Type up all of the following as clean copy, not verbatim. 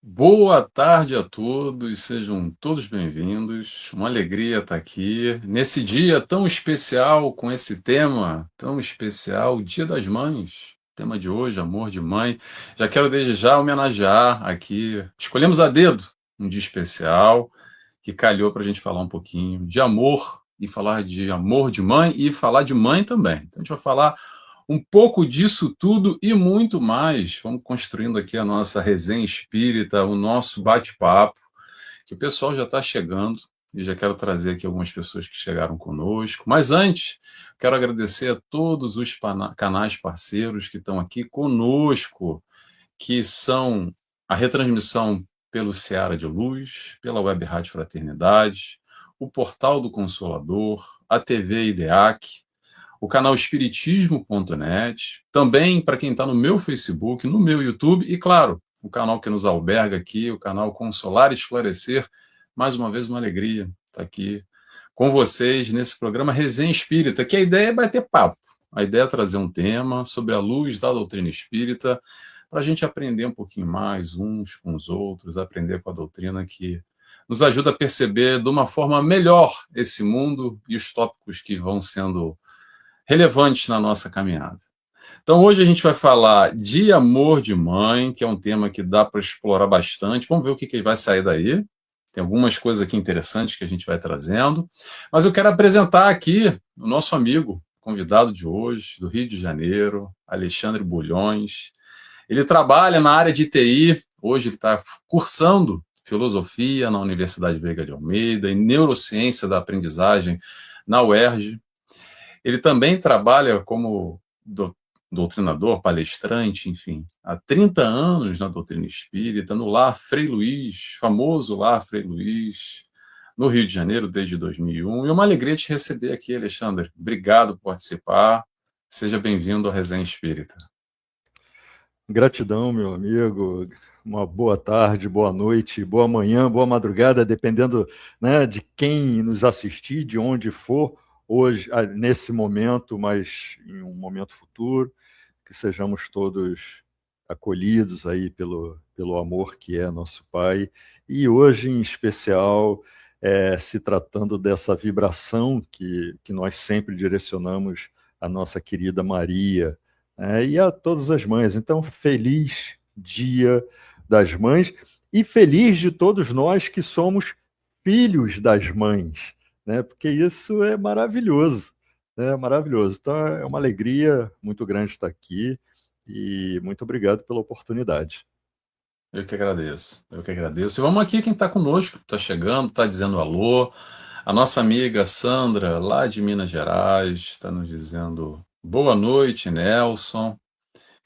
Boa tarde a todos, sejam todos bem-vindos. Uma alegria estar aqui nesse dia tão especial, com esse tema tão especial, o Dia das Mães. Tema de hoje, amor de mãe. Já quero desde já homenagear aqui. Escolhemos a dedo um dia especial que calhou para a gente falar um pouquinho de amor e falar de amor de mãe e falar de mãe também. Então a gente vai falar um pouco disso tudo e muito mais. Vamos construindo aqui a nossa resenha espírita, o nosso bate-papo, que o pessoal já está chegando e já quero trazer aqui algumas pessoas que chegaram conosco. Mas antes, quero agradecer a todos os canais parceiros que estão aqui conosco, que são a retransmissão pelo Seara de Luz, pela Web Rádio Fraternidade, o Portal do Consolador, a TV IDEAC, o canal espiritismo.net, também para quem está no meu Facebook, no meu YouTube e, claro, o canal que nos alberga aqui, o canal Consolar e Esclarecer. Mais uma vez, uma alegria estar aqui com vocês nesse programa Resenha Espírita, que a ideia é bater papo. A ideia é trazer um tema sobre a luz da doutrina espírita, para a gente aprender um pouquinho mais uns com os outros, aprender com a doutrina que nos ajuda a perceber de uma forma melhor esse mundo e os tópicos que vão sendo relevantes na nossa caminhada. Então, hoje a gente vai falar de amor de mãe, que é um tema que dá para explorar bastante. Vamos ver o que vai sair daí. Tem algumas coisas aqui interessantes que a gente vai trazendo. Mas eu quero apresentar aqui o nosso amigo, convidado de hoje, do Rio de Janeiro, Alexandre Bulhões. Ele trabalha na área de TI, hoje ele está cursando filosofia na Universidade Veiga de Almeida e neurociência da aprendizagem na UERJ. Ele também trabalha como doutrinador, palestrante, enfim, há 30 anos na doutrina espírita, no Lar Frei Luiz, famoso Lar Frei Luiz, no Rio de Janeiro, desde 2001. E uma alegria te receber aqui, Alexandre. Obrigado por participar. Seja bem-vindo à Resenha Espírita. Gratidão, meu amigo. Uma boa tarde, boa noite, boa manhã, boa madrugada, dependendo, né, de quem nos assistir, de onde for, hoje, nesse momento, mas em um momento futuro, que sejamos todos acolhidos aí pelo amor que é nosso Pai. E hoje, em especial, se tratando dessa vibração que nós sempre direcionamos à nossa querida Maria, e a todas as mães. Então, feliz Dia das Mães e feliz de todos nós que somos filhos das mães, né? Porque isso é maravilhoso, né? Maravilhoso. Então, é uma alegria muito grande estar aqui e muito obrigado pela oportunidade. Eu que agradeço, eu que agradeço. E vamos aqui, quem está conosco, está chegando, está dizendo alô. A nossa amiga Sandra, lá de Minas Gerais, está nos dizendo boa noite, Nelson.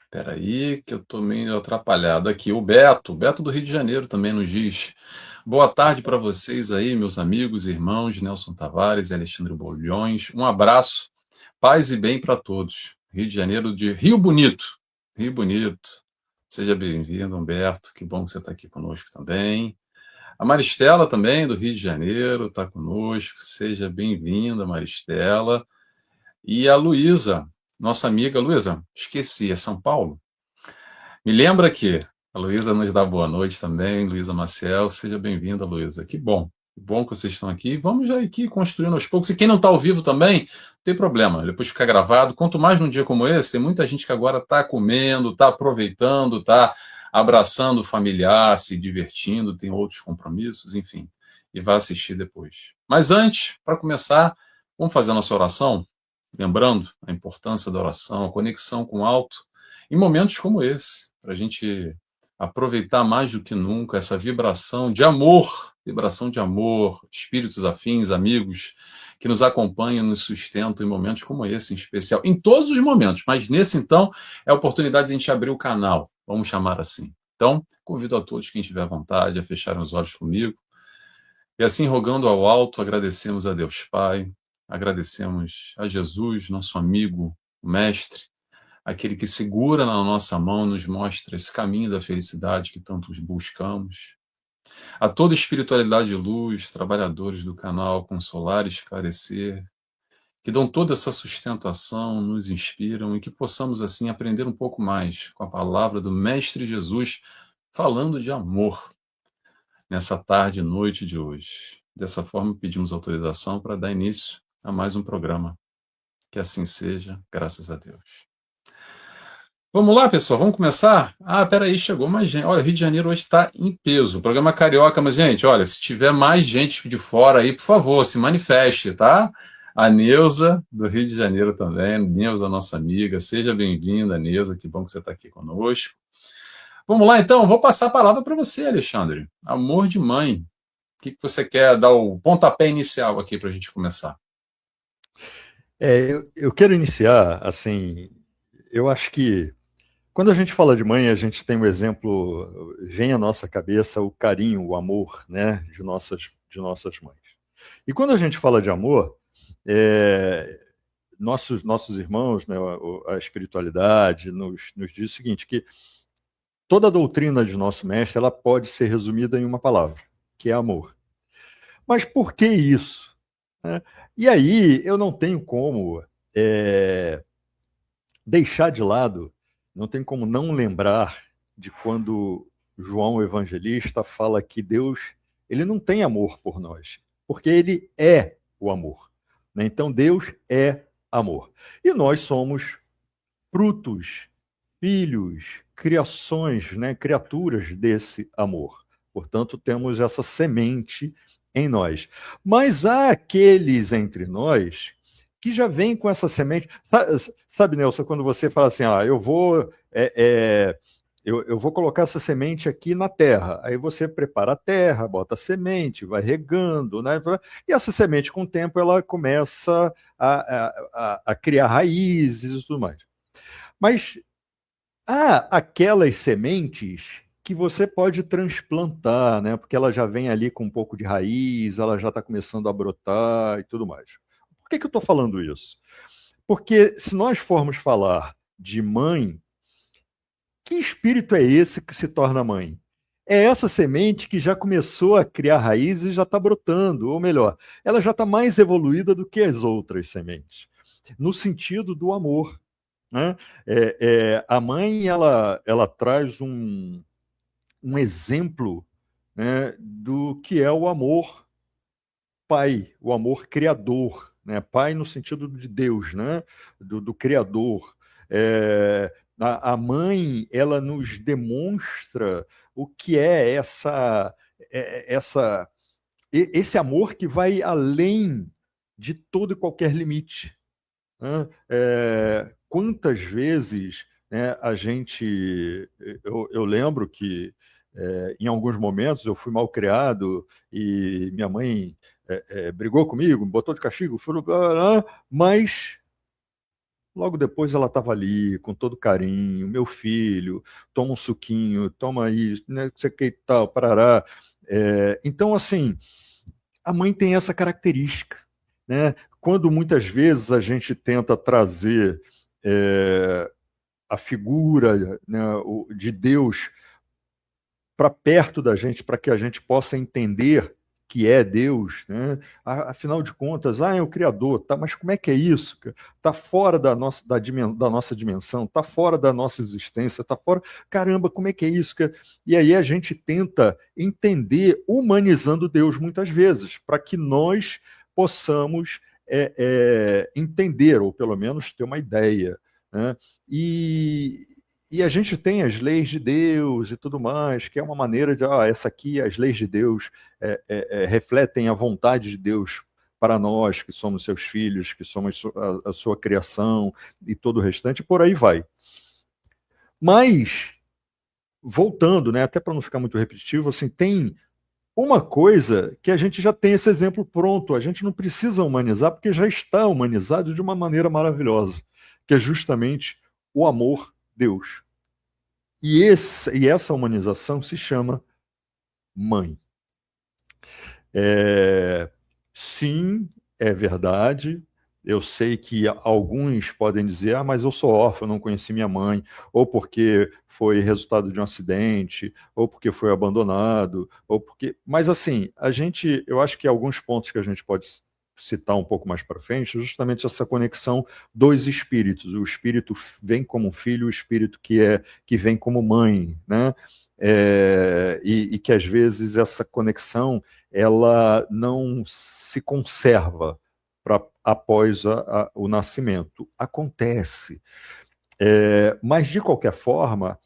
Espera aí, que eu estou meio atrapalhado aqui. O Beto do Rio de Janeiro também nos diz boa tarde para vocês aí, meus amigos e irmãos, Nelson Tavares e Alexandre Bolhões. Um abraço, paz e bem para todos. Rio de Janeiro de Rio Bonito. Rio Bonito. Seja bem-vindo, Humberto. Que bom que você está aqui conosco também. A Maristela também, do Rio de Janeiro, está conosco. Seja bem-vinda, Maristela. E a Luísa, nossa amiga Luísa, esqueci, é São Paulo? Me lembra que a Luísa nos dá boa noite também, Luísa Maciel. Seja bem-vinda, Luísa. Que bom que vocês estão aqui. Vamos já aqui construindo aos poucos. E quem não está ao vivo também, não tem problema, depois fica gravado. Quanto mais num dia como esse, tem muita gente que agora está comendo, está aproveitando, está abraçando o familiar, se divertindo, tem outros compromissos, enfim, e vai assistir depois. Mas antes, para começar, vamos fazer a nossa oração, lembrando a importância da oração, a conexão com o alto, em momentos como esse, para a gente aproveitar mais do que nunca essa vibração de amor, espíritos afins, amigos que nos acompanham, nos sustentam em momentos como esse, em especial, em todos os momentos, mas nesse então é a oportunidade de a gente abrir o canal, vamos chamar assim. Então, convido a todos, quem tiver vontade, a fecharem os olhos comigo, e assim, rogando ao alto, agradecemos a Deus Pai, agradecemos a Jesus, nosso amigo, o Mestre, aquele que segura na nossa mão, nos mostra esse caminho da felicidade que tantos buscamos. A toda espiritualidade de luz, trabalhadores do canal Consolar e Esclarecer, que dão toda essa sustentação, nos inspiram e que possamos, assim, aprender um pouco mais com a palavra do Mestre Jesus, falando de amor nessa tarde e noite de hoje. Dessa forma, pedimos autorização para dar início a mais um programa. Que assim seja, graças a Deus. Vamos lá, pessoal, vamos começar? Ah, peraí, chegou mais gente. Olha, Rio de Janeiro hoje está em peso. O programa é carioca, mas, gente, olha, se tiver mais gente de fora aí, por favor, se manifeste, tá? A Neuza, do Rio de Janeiro também. Neuza, nossa amiga. Seja bem-vinda, Neuza, que bom que você está aqui conosco. Vamos lá, então, vou passar a palavra para você, Alexandre. Amor de mãe. O que você quer dar o pontapé inicial aqui para a gente começar? Eu quero iniciar, assim, eu acho que quando a gente fala de mãe, a gente tem um exemplo, vem à nossa cabeça o carinho, o amor, né, de nossas mães. E quando a gente fala de amor, nossos irmãos, né, a espiritualidade nos diz o seguinte, que toda a doutrina de nosso mestre, ela pode ser resumida em uma palavra, que é amor. Mas por que isso? Né? E aí eu não tenho como deixar de lado, não tem como não lembrar de quando João Evangelista fala que Deus, ele não tem amor por nós, porque ele é o amor. Né? Então Deus é amor. E nós somos frutos, filhos, criações, né? Criaturas desse amor. Portanto, temos essa semente em nós. Mas há aqueles entre nós que já vêm com essa semente. Sabe, Nelson, quando você fala assim, eu vou colocar essa semente aqui na terra. Aí você prepara a terra, bota a semente, vai regando, né? E essa semente, com o tempo, ela começa a criar raízes e tudo mais. Mas há aquelas sementes que você pode transplantar, né? Porque ela já vem ali com um pouco de raiz, ela já está começando a brotar e tudo mais. Por que eu estou falando isso? Porque se nós formos falar de mãe, que espírito é esse que se torna mãe? É essa semente que já começou a criar raízes e já está brotando, ou melhor, ela já está mais evoluída do que as outras sementes, no sentido do amor. Né? A mãe ela traz um exemplo, né, do que é o amor pai, o amor criador, né? Pai no sentido de Deus, né? Do criador. A mãe ela nos demonstra o que é esse amor que vai além de todo e qualquer limite. Né? Quantas vezes, né, a gente. Eu lembro que em alguns momentos eu fui mal criado e minha mãe brigou comigo, me botou de castigo, falou, mas logo depois ela estava ali com todo carinho, meu filho, toma um suquinho, toma isso, né, sei que tal, parará. Então, assim, a mãe tem essa característica, né? Quando muitas vezes a gente tenta trazer a figura, né, de Deus para perto da gente, para que a gente possa entender que é Deus, né? Afinal de contas, é o Criador, tá? Mas como é que é isso? Está fora da nossa dimensão, está fora da nossa existência, está fora. Caramba, como é que é isso? E aí a gente tenta entender, humanizando Deus muitas vezes, para que nós possamos entender, ou pelo menos ter uma ideia. Né? E a gente tem as leis de Deus e tudo mais, que é uma maneira de, essa aqui, as leis de Deus refletem a vontade de Deus para nós, que somos seus filhos, que somos a sua criação e todo o restante, por aí vai. Mas, voltando, né, até para não ficar muito repetitivo, assim, tem uma coisa que a gente já tem esse exemplo pronto, a gente não precisa humanizar, porque já está humanizado de uma maneira maravilhosa, que é justamente o amor Deus. E essa humanização se chama mãe. Sim, é verdade. Eu sei que alguns podem dizer, mas eu sou órfão, não conheci minha mãe, ou porque foi resultado de um acidente, ou porque foi abandonado, ou porque. Mas assim, eu acho que alguns pontos que a gente pode citar um pouco mais para frente, justamente essa conexão dos espíritos. O espírito vem como filho, o espírito que vem como mãe, né? e que às vezes essa conexão ela não se conserva após o nascimento. Acontece. Mas, de qualquer forma,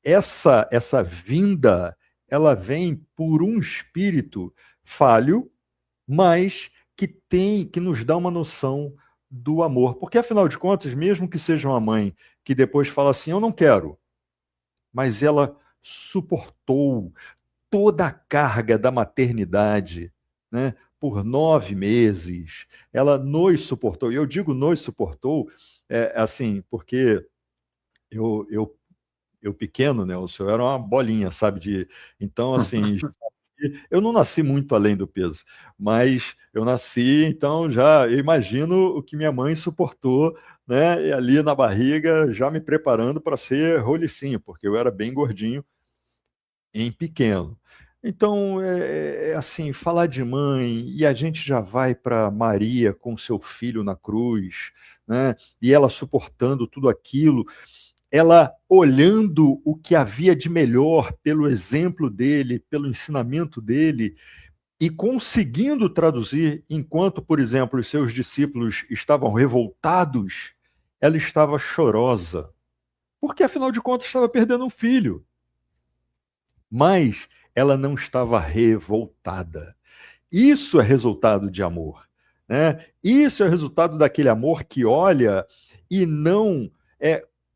essa vinda, ela vem por um espírito falho, mas que nos dá uma noção do amor. Porque, afinal de contas, mesmo que seja uma mãe que depois fala assim, eu não quero, mas ela suportou toda a carga da maternidade, né, por 9 meses, ela nos suportou. E eu digo nos suportou, assim, porque eu pequeno, né, o senhor era uma bolinha, sabe? Então, assim, eu não nasci muito além do peso, mas eu nasci, então eu imagino o que minha mãe suportou, né? E ali na barriga, já me preparando para ser rolicinho, porque eu era bem gordinho em pequeno. Então, assim, falar de mãe, e a gente já vai para Maria com seu filho na cruz, né? E ela suportando tudo aquilo, ela olhando o que havia de melhor pelo exemplo dele, pelo ensinamento dele, e conseguindo traduzir, enquanto, por exemplo, os seus discípulos estavam revoltados, ela estava chorosa, porque afinal de contas estava perdendo um filho. Mas ela não estava revoltada. Isso é resultado de amor, né? Isso é resultado daquele amor que olha e não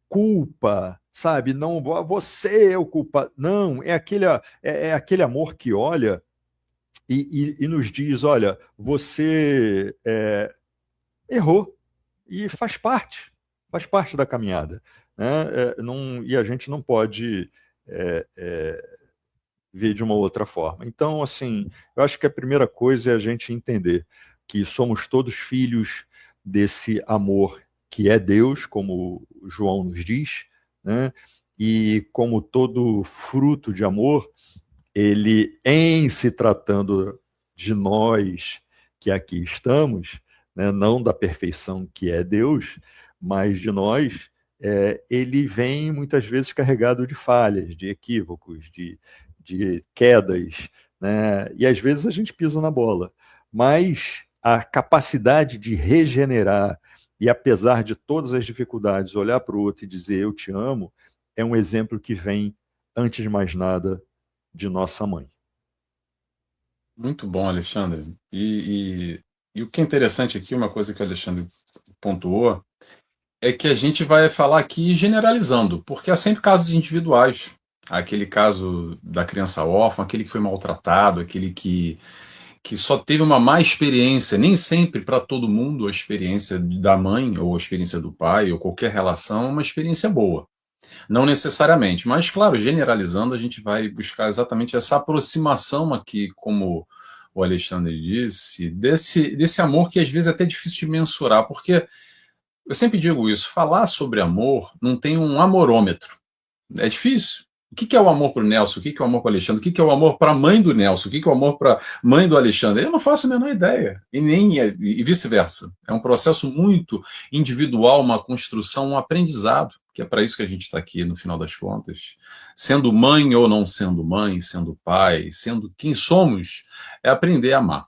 culpa, sabe? Não, você é o culpado. Não, é aquele amor que olha e nos diz: olha, você errou e faz parte da caminhada, né? E a gente não pode ver de uma outra forma. Então, assim, eu acho que a primeira coisa é a gente entender que somos todos filhos desse amor que é Deus, como João nos diz, né? E como todo fruto de amor, ele, em se tratando de nós que aqui estamos, né, não da perfeição que é Deus, mas de nós, ele vem muitas vezes carregado de falhas, de equívocos, de quedas, né? E às vezes a gente pisa na bola. Mas a capacidade de regenerar e, apesar de todas as dificuldades, olhar para o outro e dizer eu te amo, é um exemplo que vem, antes de mais nada, de nossa mãe. Muito bom, Alexandre. E o que é interessante aqui, uma coisa que o Alexandre pontuou, é que a gente vai falar aqui generalizando, porque há sempre casos individuais. Aquele caso da criança órfã, aquele que foi maltratado, aquele que só teve uma má experiência, nem sempre para todo mundo a experiência da mãe ou a experiência do pai ou qualquer relação é uma experiência boa. Não necessariamente, mas claro, generalizando, a gente vai buscar exatamente essa aproximação aqui, como o Alexandre disse, desse amor que às vezes é até difícil de mensurar, porque eu sempre digo isso, falar sobre amor não tem um amorômetro. É difícil. O que é o amor para o Nelson? O que é o amor para o Alexandre? O que é o amor para a mãe do Nelson? O que é o amor para a mãe do Alexandre? Eu não faço a menor ideia. E vice-versa. É um processo muito individual, uma construção, um aprendizado, que é para isso que a gente está aqui, no final das contas. Sendo mãe ou não sendo mãe, sendo pai, sendo quem somos, é aprender a amar.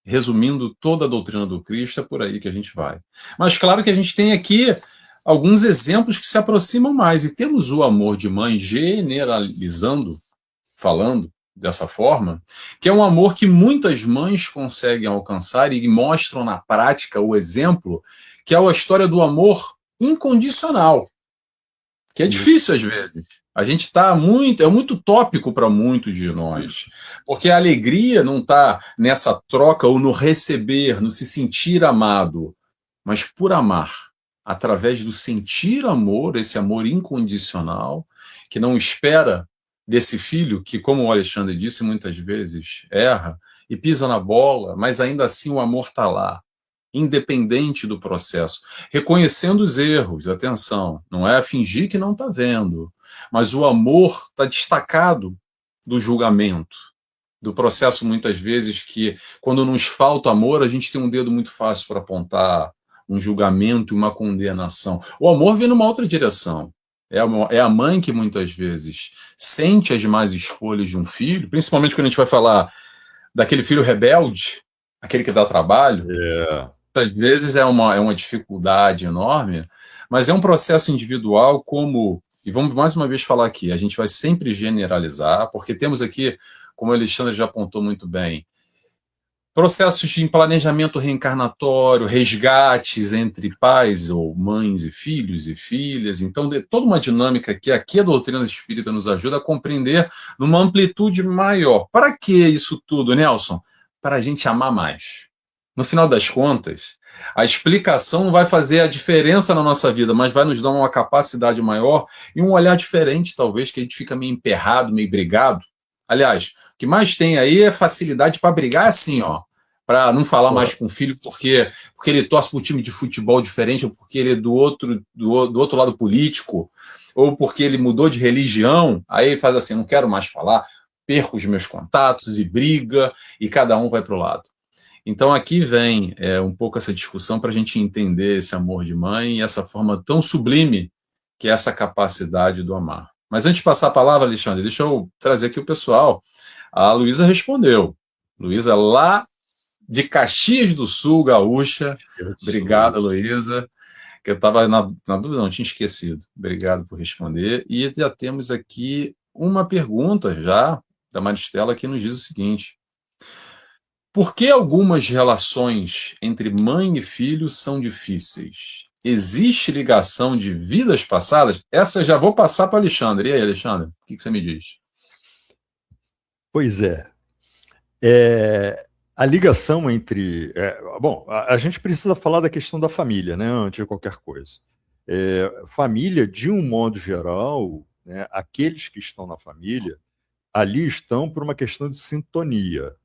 Resumindo toda a doutrina do Cristo, é por aí que a gente vai. Mas claro que a gente tem aqui alguns exemplos que se aproximam mais. E temos o amor de mãe generalizando, falando dessa forma, que é um amor que muitas mães conseguem alcançar e mostram na prática o exemplo, que é a história do amor incondicional, que é difícil às vezes. A gente está muito, é muito tópico para muitos de nós, porque a alegria não está nessa troca ou no receber, no se sentir amado, mas por amar, através do sentir amor, esse amor incondicional, que não espera desse filho que, como o Alexandre disse, muitas vezes erra e pisa na bola, mas ainda assim o amor está lá, independente do processo, reconhecendo os erros, atenção, não é fingir que não está vendo, mas o amor está destacado do julgamento, do processo muitas vezes que, quando nos falta amor, a gente tem um dedo muito fácil para apontar um julgamento e uma condenação. O amor vem numa outra direção. É a mãe que muitas vezes sente as más escolhas de um filho, principalmente quando a gente vai falar daquele filho rebelde, aquele que dá trabalho. É, Às vezes é uma dificuldade enorme, mas é um processo individual como. E vamos mais uma vez falar aqui, a gente vai sempre generalizar, porque temos aqui, como o Alexandre já apontou muito bem, processos de planejamento reencarnatório, resgates entre pais ou mães e filhos e filhas. Então, toda uma dinâmica que aqui a doutrina espírita nos ajuda a compreender numa amplitude maior. Para que isso tudo, Nelson? Para a gente amar mais. No final das contas, a explicação não vai fazer a diferença na nossa vida, mas vai nos dar uma capacidade maior e um olhar diferente, talvez, que a gente fica meio emperrado, meio brigado. Aliás, o que mais tem aí é facilidade para brigar assim, ó. Para não falar mais com o filho porque ele torce para um time de futebol diferente, ou porque ele é do outro lado político, ou porque ele mudou de religião, aí faz assim, não quero mais falar, perco os meus contatos e briga, e cada um vai para o lado. Então aqui vem um pouco essa discussão para a gente entender esse amor de mãe e essa forma tão sublime que é essa capacidade do amar. Mas antes de passar a palavra, Alexandre, deixa eu trazer aqui o pessoal. A Luísa respondeu. Luísa, lá de Caxias do Sul, gaúcha. Obrigado, Luísa. Que eu estava na dúvida, não tinha esquecido. Obrigado por responder. E já temos aqui uma pergunta já da Maristela que nos diz o seguinte: por que algumas relações entre mãe e filho são difíceis? Existe ligação de vidas passadas? Essa já vou passar para Alexandre. E aí, Alexandre, o que você me diz? pois é. A ligação entre. Bom, a gente precisa falar da questão da família, né, antes de qualquer coisa. Família, de um modo geral, né, aqueles que estão na família, ali estão por uma questão de sintonia.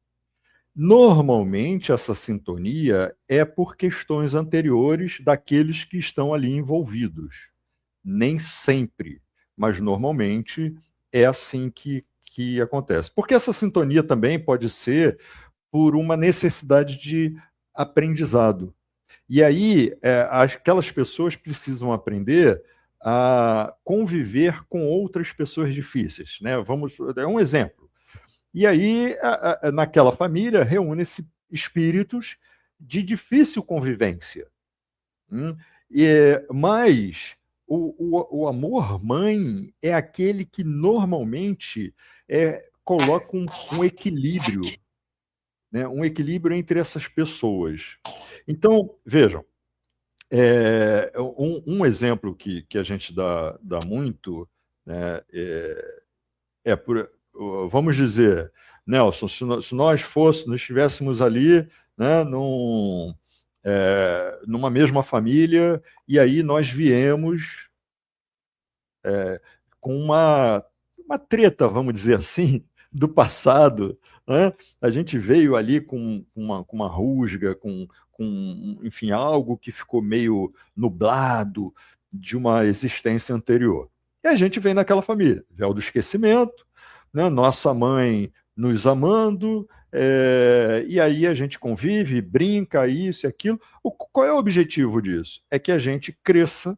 Normalmente, essa sintonia é por questões anteriores daqueles que estão ali envolvidos. Nem sempre, mas normalmente é assim que acontece. Porque essa sintonia também pode ser por uma necessidade de aprendizado. E aí, aquelas pessoas precisam aprender a conviver com outras pessoas difíceis, né? É um exemplo. E aí, naquela família, reúne-se espíritos de difícil convivência. Hum? Mas o amor mãe é aquele que normalmente coloca um equilíbrio, né? Um equilíbrio entre essas pessoas. Então, vejam, um exemplo que a gente dá muito, né, vamos dizer, Nelson, se nós estivéssemos ali, né, numa mesma família, e aí nós viemos com uma treta, vamos dizer assim, do passado, né? A gente veio ali com uma rusga, enfim, algo que ficou meio nublado de uma existência anterior. E a gente vem naquela família, véu do esquecimento, né? Nossa mãe nos amando, e aí a gente convive, brinca, isso e aquilo. Qual é o objetivo disso? É que a gente cresça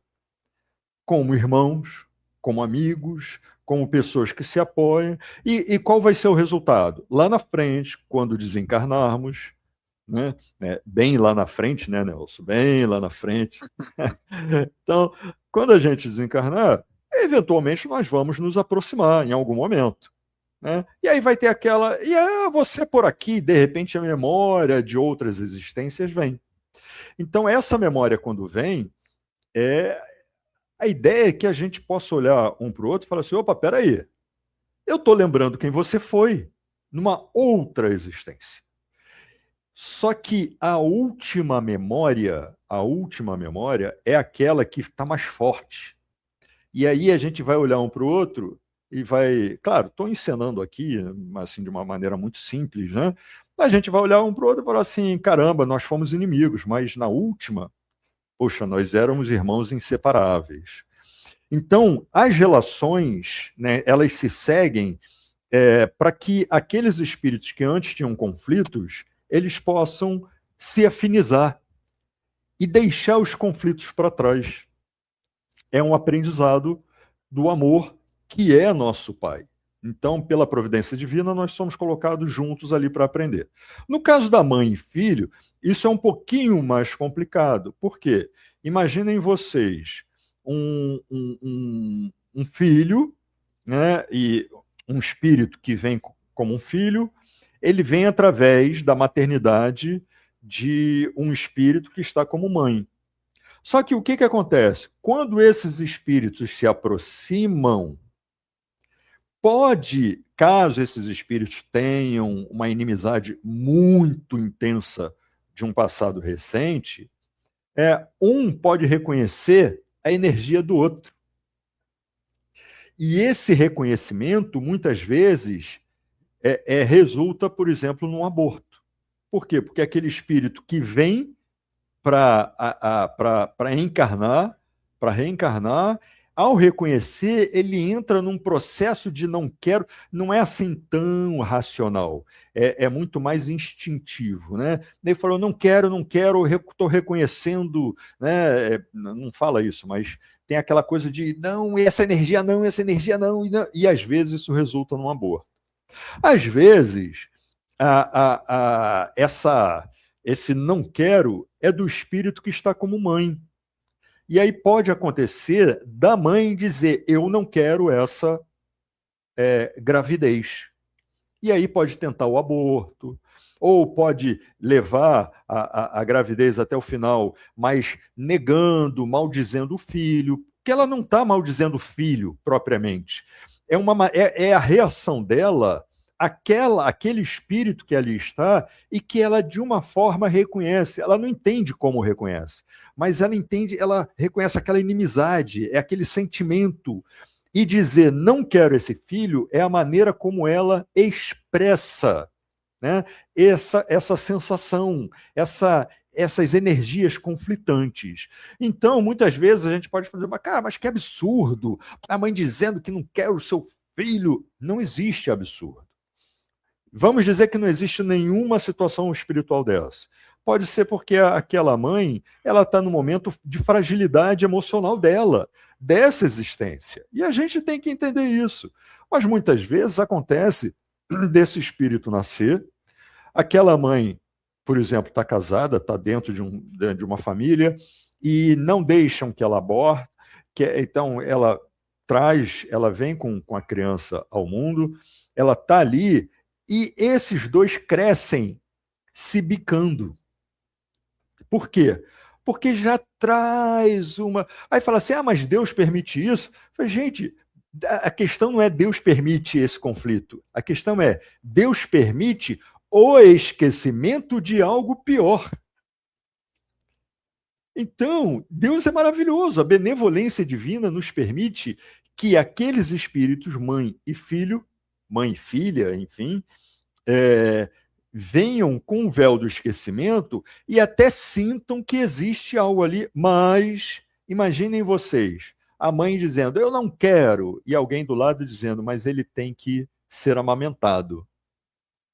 como irmãos, como amigos, como pessoas que se apoiam. E qual vai ser o resultado? Lá na frente, quando desencarnarmos, né? Bem lá na frente, né, Nelson? Bem lá na frente. Então, quando a gente desencarnar, eventualmente nós vamos nos aproximar em algum momento. Né? E aí vai ter aquela. Você por aqui, de repente a memória de outras existências vem. Então, essa memória, quando vem, é, a ideia é que a gente possa olhar um para o outro e falar assim: opa, peraí, eu estou lembrando quem você foi numa outra existência. Só que a última memória é aquela que está mais forte. E aí a gente vai olhar um para o outro e vai. Claro, estou encenando aqui, assim, de uma maneira muito simples, né? A gente vai olhar um para o outro e falar assim: caramba, nós fomos inimigos, mas na última, poxa, nós éramos irmãos inseparáveis. Então, as relações, né, elas se seguem para que aqueles espíritos que antes tinham conflitos, eles possam se afinizar e deixar os conflitos para trás. É um aprendizado do amor, que é nosso Pai. Então, pela providência divina, nós somos colocados juntos ali para aprender. No caso da mãe e filho, isso é um pouquinho mais complicado. Por quê? Imaginem vocês um filho, né, e um espírito que vem como um filho, ele vem através da maternidade de um espírito que está como mãe. Só que o que acontece? Quando esses espíritos se aproximam, pode, caso esses espíritos tenham uma inimizade muito intensa de um passado recente, um pode reconhecer a energia do outro. E esse reconhecimento, muitas vezes, resulta, por exemplo, num aborto. Por quê? Porque aquele espírito que vem para encarnar, para reencarnar, ao reconhecer, ele entra num processo de não quero, não é assim tão racional, é muito mais instintivo, né? Ele falou, não quero, estou reconhecendo, né? Não fala isso, mas tem aquela coisa de não, essa energia não, e às vezes isso resulta num aborto. Às vezes, esse não quero é do espírito que está como mãe. E aí pode acontecer da mãe dizer: eu não quero essa gravidez. E aí pode tentar o aborto, ou pode levar a gravidez até o final, mas negando, maldizendo o filho, porque ela não está maldizendo o filho propriamente. É a reação dela aquele espírito que ali está e que ela de uma forma reconhece. Ela não entende como reconhece, mas ela entende, ela reconhece aquela inimizade, é aquele sentimento. E dizer não quero esse filho é a maneira como ela expressa, né, essa sensação, essas energias conflitantes. Então, muitas vezes a gente pode fazer, mas que absurdo, a mãe dizendo que não quer o seu filho. Não existe absurdo. Vamos dizer que não existe nenhuma situação espiritual dessa. Pode ser porque aquela mãe, ela está no momento de fragilidade emocional dessa existência. E a gente tem que entender isso. Mas muitas vezes acontece desse espírito nascer, aquela mãe, por exemplo, está casada, está dentro de uma família e não deixam que ela aborte, então ela vem com a criança ao mundo, ela está ali e esses dois crescem se bicando. Por quê? Porque já traz uma. Aí fala assim: mas Deus permite isso? Falei, gente, a questão não é Deus permite esse conflito. A questão é Deus permite o esquecimento de algo pior. Então, Deus é maravilhoso. A benevolência divina nos permite que aqueles espíritos, mãe e filha, enfim, venham com o véu do esquecimento e até sintam que existe algo ali, mas imaginem vocês, a mãe dizendo, eu não quero, e alguém do lado dizendo, mas ele tem que ser amamentado.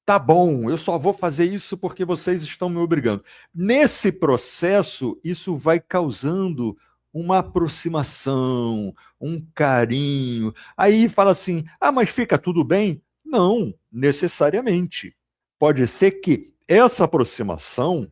Tá bom, eu só vou fazer isso porque vocês estão me obrigando. Nesse processo, isso vai causando uma aproximação, um carinho. Aí fala assim, mas fica tudo bem? Não, necessariamente. Pode ser que essa aproximação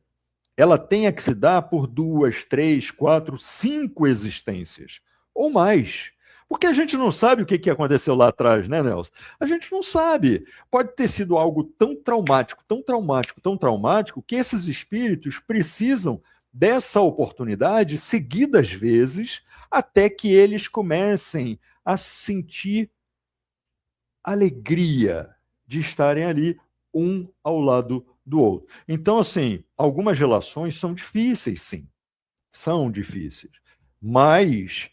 ela tenha que se dar por 2, 3, 4, 5 existências, ou mais. Porque a gente não sabe o que aconteceu lá atrás, né, Nelson? A gente não sabe. Pode ter sido algo tão traumático, tão traumático, tão traumático, que esses espíritos precisam dessa oportunidade seguidas vezes, até que eles comecem a sentir alegria de estarem ali, um ao lado do outro. Então, assim, algumas relações são difíceis, sim. São difíceis. Mas,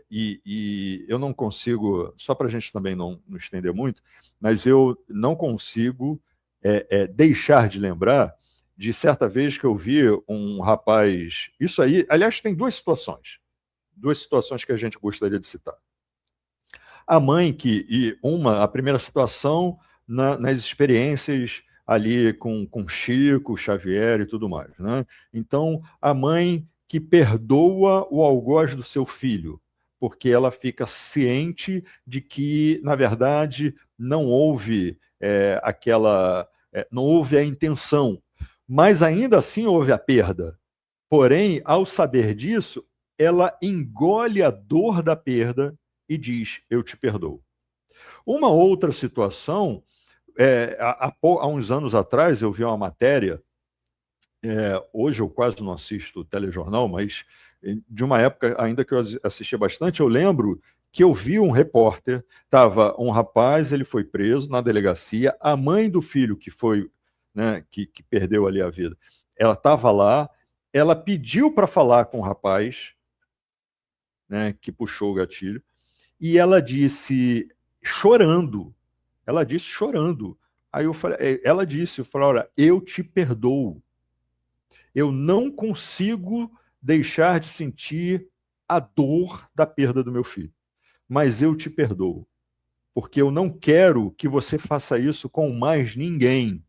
e eu não consigo, só para a gente também não estender muito, mas eu não consigo deixar de lembrar de certa vez que eu vi um rapaz. Isso aí, aliás, tem duas situações que a gente gostaria de citar. A mãe a primeira situação nas experiências ali com Chico, Xavier e tudo mais, né? Então, a mãe que perdoa o algoz do seu filho, porque ela fica ciente de que, na verdade, não houve não houve a intenção, mas ainda assim houve a perda. Porém, ao saber disso, ela engole a dor da perda e diz: eu te perdoo. Uma outra situação, há uns anos atrás, eu vi uma matéria, hoje eu quase não assisto telejornal, mas de uma época ainda que eu assistia bastante, eu lembro que eu vi um repórter, estava um rapaz, ele foi preso na delegacia, a mãe do filho que foi, né, que perdeu ali a vida, ela estava lá, ela pediu para falar com o rapaz, né, que puxou o gatilho, e ela disse chorando. Aí eu falei, eu falei, olha, eu te perdoo. Eu não consigo deixar de sentir a dor da perda do meu filho, mas eu te perdoo, porque eu não quero que você faça isso com mais ninguém.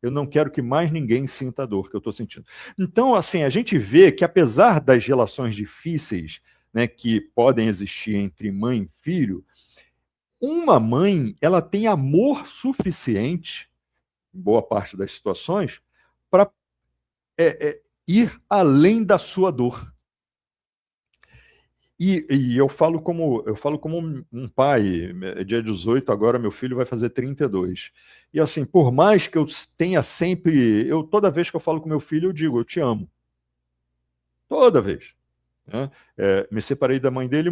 Eu não quero que mais ninguém sinta a dor que eu estou sentindo. Então, assim, a gente vê que apesar das relações difíceis, né, que podem existir entre mãe e filho, uma mãe, ela tem amor suficiente, em boa parte das situações, para ir além da sua dor. E eu falo como um pai, dia 18, agora meu filho vai fazer 32. E assim, por mais que eu tenha sempre, toda vez que eu falo com meu filho, eu digo, eu te amo. Toda vez. Né? Me separei da mãe dele,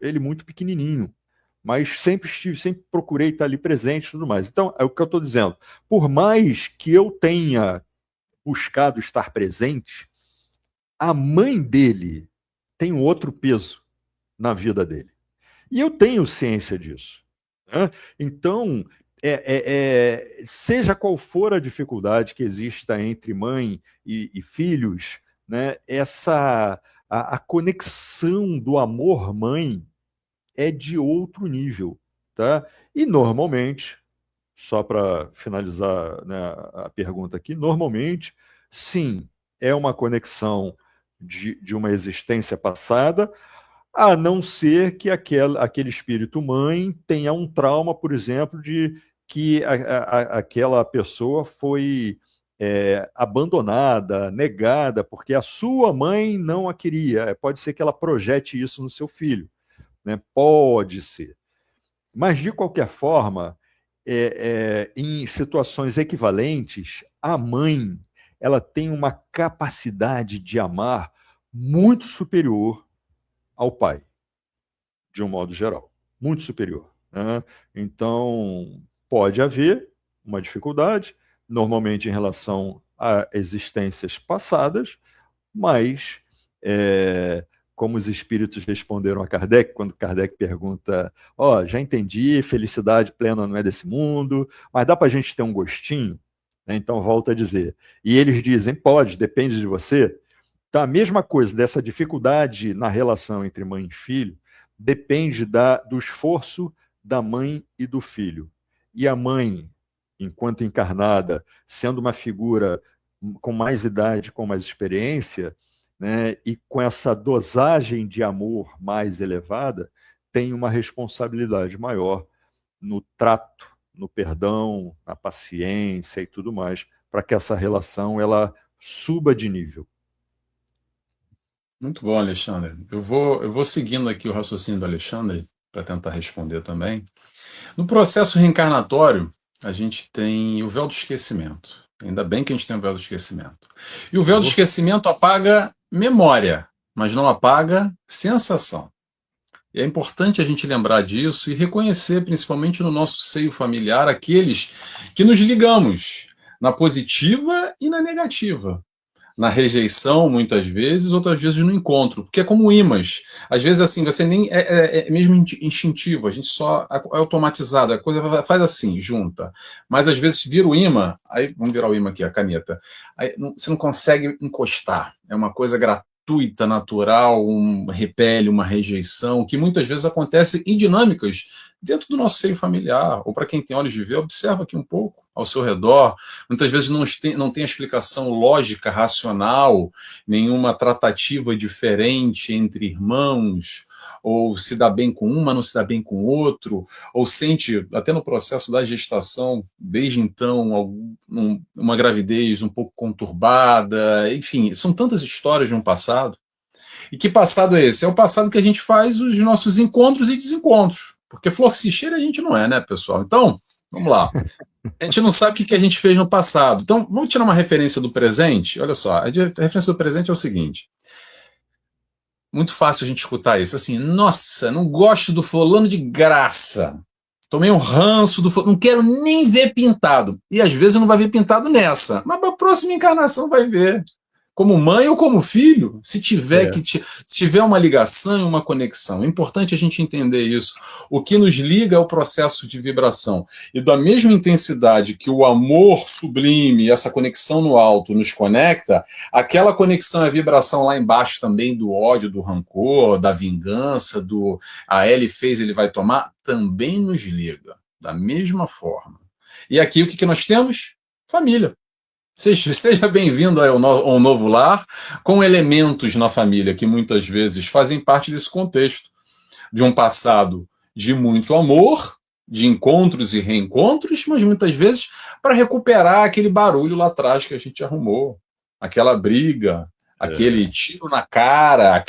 ele muito pequenininho, mas sempre procurei estar ali presente e tudo mais. Então, é o que eu estou dizendo. Por mais que eu tenha buscado estar presente, a mãe dele tem um outro peso na vida dele. E eu tenho ciência disso. Né? Então, seja qual for a dificuldade que exista entre mãe e filhos, né, a conexão do amor-mãe é de outro nível. Tá? E normalmente, só para finalizar, né, a pergunta aqui, normalmente, sim, é uma conexão de uma existência passada, a não ser que aquele espírito mãe tenha um trauma, por exemplo, de que aquela pessoa foi abandonada, negada, porque a sua mãe não a queria. Pode ser que ela projete isso no seu filho, né? Pode ser. Mas, de qualquer forma, em situações equivalentes, a mãe ela tem uma capacidade de amar muito superior ao pai, de um modo geral, muito superior. Né? Então, pode haver uma dificuldade, normalmente em relação a existências passadas, mas, como os espíritos responderam a Kardec, quando Kardec pergunta: ó, já entendi, felicidade plena não é desse mundo, mas dá para a gente ter um gostinho? Então, volta a dizer. E eles dizem: pode, depende de você. Então, a mesma coisa dessa dificuldade na relação entre mãe e filho depende do esforço da mãe e do filho. E a mãe, enquanto encarnada, sendo uma figura com mais idade, com mais experiência, né, e com essa dosagem de amor mais elevada, tem uma responsabilidade maior no trato, no perdão, na paciência e tudo mais, para que essa relação ela suba de nível. Muito bom, Alexandre. Eu vou seguindo aqui o raciocínio do Alexandre para tentar responder também. No processo reencarnatório, a gente tem o véu do esquecimento. Ainda bem que a gente tem o véu do esquecimento. E o véu do esquecimento apaga memória, mas não apaga sensação. E é importante a gente lembrar disso e reconhecer, principalmente no nosso seio familiar, aqueles que nos ligamos na positiva e na negativa. Na rejeição, muitas vezes, outras vezes no encontro, porque é como ímãs. Às vezes, assim, você nem é mesmo instintivo, a gente só é automatizado, a coisa faz assim, junta. Mas às vezes vira o ímã, aí vamos virar o ímã aqui, a caneta. Aí você não consegue encostar. É uma coisa gratuita, natural, repele, uma rejeição, que muitas vezes acontece em dinâmicas dentro do nosso seio familiar, ou para quem tem olhos de ver, observa aqui um pouco ao seu redor. Muitas vezes não tem explicação lógica, racional, nenhuma tratativa diferente entre irmãos, ou se dá bem com um, mas não se dá bem com o outro, ou sente, até no processo da gestação, desde então, uma gravidez um pouco conturbada, enfim, são tantas histórias de um passado. E que passado é esse? É o passado que a gente faz os nossos encontros e desencontros, porque flor que se cheira a gente não é, né, pessoal? Então, vamos lá. A gente não sabe o que a gente fez no passado. Então, vamos tirar uma referência do presente? Olha só, a referência do presente é o seguinte. Muito fácil a gente escutar isso. Assim, nossa, não gosto do fulano de graça. Tomei um ranço do fulano, não quero nem ver pintado. E às vezes não vai ver pintado nessa, mas na próxima encarnação vai ver. Como mãe ou como filho, se tiver uma ligação e uma conexão. É importante a gente entender isso. O que nos liga é o processo de vibração. E da mesma intensidade que o amor sublime, essa conexão no alto nos conecta, aquela conexão e vibração lá embaixo também do ódio, do rancor, da vingança, do ele fez, ele vai tomar, também nos liga. Da mesma forma. E aqui o que nós temos? Família. Seja bem-vindo ao novo lar, com elementos na família que muitas vezes fazem parte desse contexto, de um passado de muito amor, de encontros e reencontros, mas muitas vezes para recuperar aquele barulho lá atrás que a gente arrumou, aquela briga, aquele tiro na cara,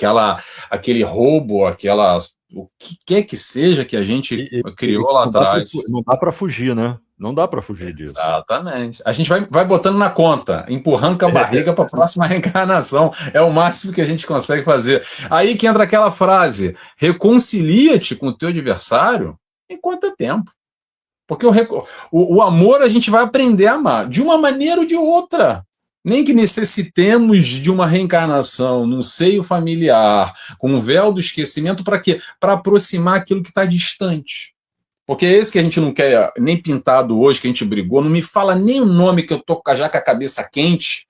aquele roubo, o que quer que seja que a gente criou lá atrás. Não dá para fugir, né? Não dá para fugir disso. Exatamente. A gente vai botando na conta, empurrando com a barriga para a próxima reencarnação. É o máximo que a gente consegue fazer. Aí que entra aquela frase: reconcilia-te com o teu adversário enquanto é tempo. Porque o amor a gente vai aprender a amar, de uma maneira ou de outra. Nem que necessitemos de uma reencarnação num seio familiar, com um véu do esquecimento, para quê? Para aproximar aquilo que está distante. Porque esse que a gente não quer nem pintado hoje, que a gente brigou, não me fala nem o nome que eu tô já com a cabeça quente.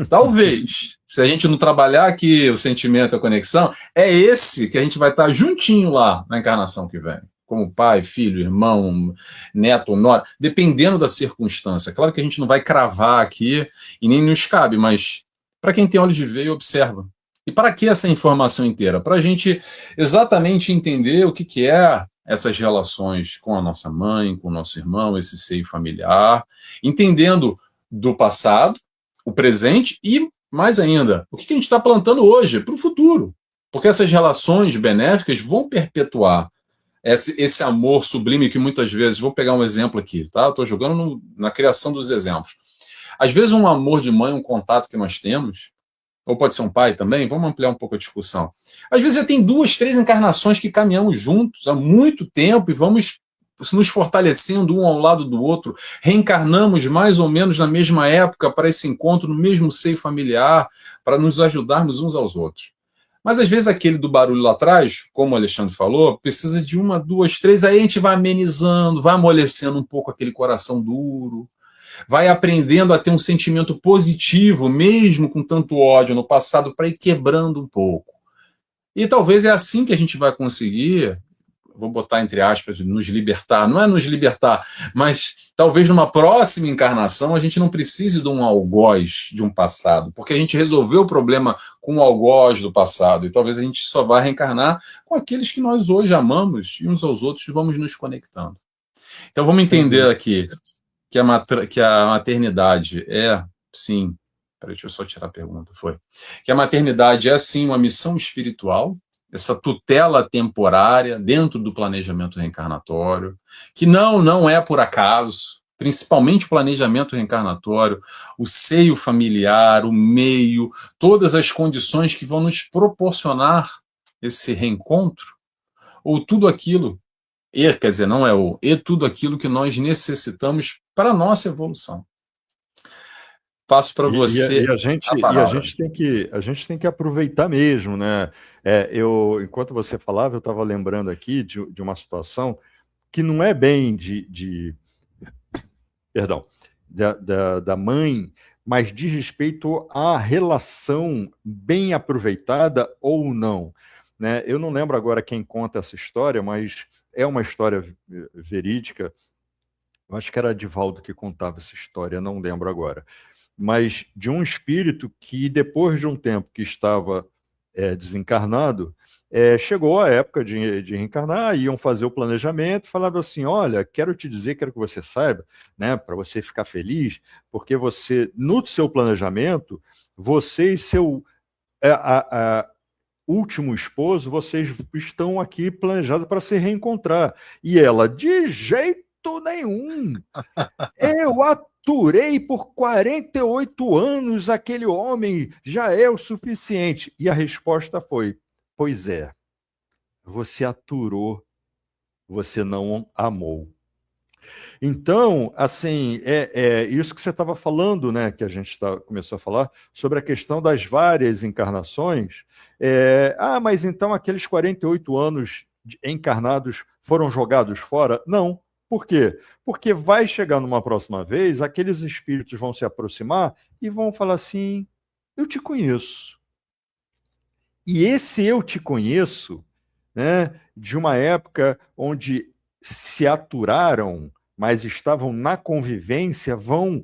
Talvez, se a gente não trabalhar aqui o sentimento, a conexão, é esse que a gente vai estar juntinho lá na encarnação que vem. Como pai, filho, irmão, neto, nora, dependendo da circunstância. Claro que a gente não vai cravar aqui e nem nos cabe, mas para quem tem olhos de ver, observa. E para que essa informação inteira? Para a gente exatamente entender o que é essas relações com a nossa mãe, com o nosso irmão, esse seio familiar, entendendo do passado, o presente e, mais ainda, o que a gente está plantando hoje para o futuro. Porque essas relações benéficas vão perpetuar esse amor sublime que muitas vezes, vou pegar um exemplo aqui, tá? Estou jogando na criação dos exemplos. Às vezes um amor de mãe, um contato que nós temos, ou pode ser um pai também, vamos ampliar um pouco a discussão. Às vezes já tem 2, 3 encarnações que caminhamos juntos há muito tempo e vamos nos fortalecendo um ao lado do outro, reencarnamos mais ou menos na mesma época para esse encontro no mesmo seio familiar, para nos ajudarmos uns aos outros. Mas às vezes aquele do barulho lá atrás, como o Alexandre falou, precisa de 1, 2, 3, aí a gente vai amenizando, vai amolecendo um pouco aquele coração duro, vai aprendendo a ter um sentimento positivo, mesmo com tanto ódio no passado, para ir quebrando um pouco. E talvez é assim que a gente vai conseguir, vou botar entre aspas, nos libertar. Não é nos libertar, mas talvez numa próxima encarnação a gente não precise de um algoz de um passado, porque a gente resolveu o problema com o algoz do passado, e talvez a gente só vá reencarnar com aqueles que nós hoje amamos, e uns aos outros vamos nos conectando. Então vamos entender aqui que a maternidade é, sim, peraí, deixa eu só tirar a pergunta, que a maternidade é, sim, uma missão espiritual, essa tutela temporária dentro do planejamento reencarnatório, que não é por acaso, principalmente o planejamento reencarnatório, o seio familiar, o meio, todas as condições que vão nos proporcionar esse reencontro, ou tudo aquilo, quer dizer, não é tudo aquilo que nós necessitamos para a nossa evolução. Passo para você a gente tem que aproveitar mesmo, né? Enquanto você falava, eu estava lembrando aqui de uma situação que não é bem perdão, da mãe, mas diz respeito à relação bem aproveitada ou não, né? Eu não lembro agora quem conta essa história, mas é uma história verídica. Eu acho que era Divaldo que contava essa história, não lembro agora, mas de um espírito que, depois de um tempo que estava desencarnado, chegou a época de reencarnar, iam fazer o planejamento, falava assim: olha, quero te dizer, quero que você saiba, né, para você ficar feliz, porque você, no seu planejamento, você e seu último esposo, vocês estão aqui planejados para se reencontrar. E ela, de jeito nenhum! Eu aturei por 48 anos aquele homem, já é o suficiente. E a resposta foi: pois é, você aturou, você não amou. Então, assim, isso que você estava falando, né, que a gente começou a falar, sobre a questão das várias encarnações. Mas então aqueles 48 anos encarnados foram jogados fora? Não. Por quê? Porque vai chegar numa próxima vez, aqueles espíritos vão se aproximar e vão falar assim: eu te conheço. E esse eu te conheço, né, de uma época onde se aturaram, mas estavam na convivência, vão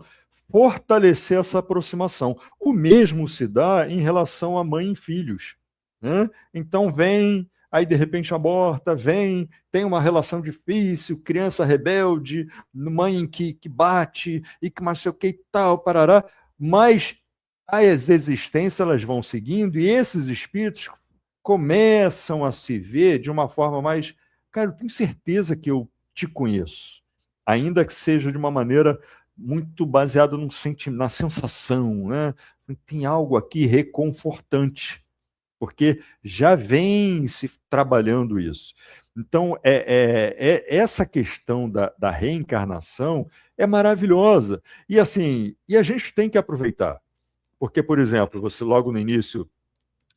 fortalecer essa aproximação. O mesmo se dá em relação a mãe e filhos, né? Então vem, aí de repente aborta, vem, tem uma relação difícil, criança rebelde, mãe que bate e que mais sei o que e tal, parará, mas as existências elas vão seguindo e esses espíritos começam a se ver de uma forma mais, cara, eu tenho certeza que eu te conheço, ainda que seja de uma maneira muito baseada na sensação, né? Tem algo aqui reconfortante, porque já vem se trabalhando isso. Então, essa questão da reencarnação é maravilhosa. E assim, e a gente tem que aproveitar. Porque, por exemplo, você logo no início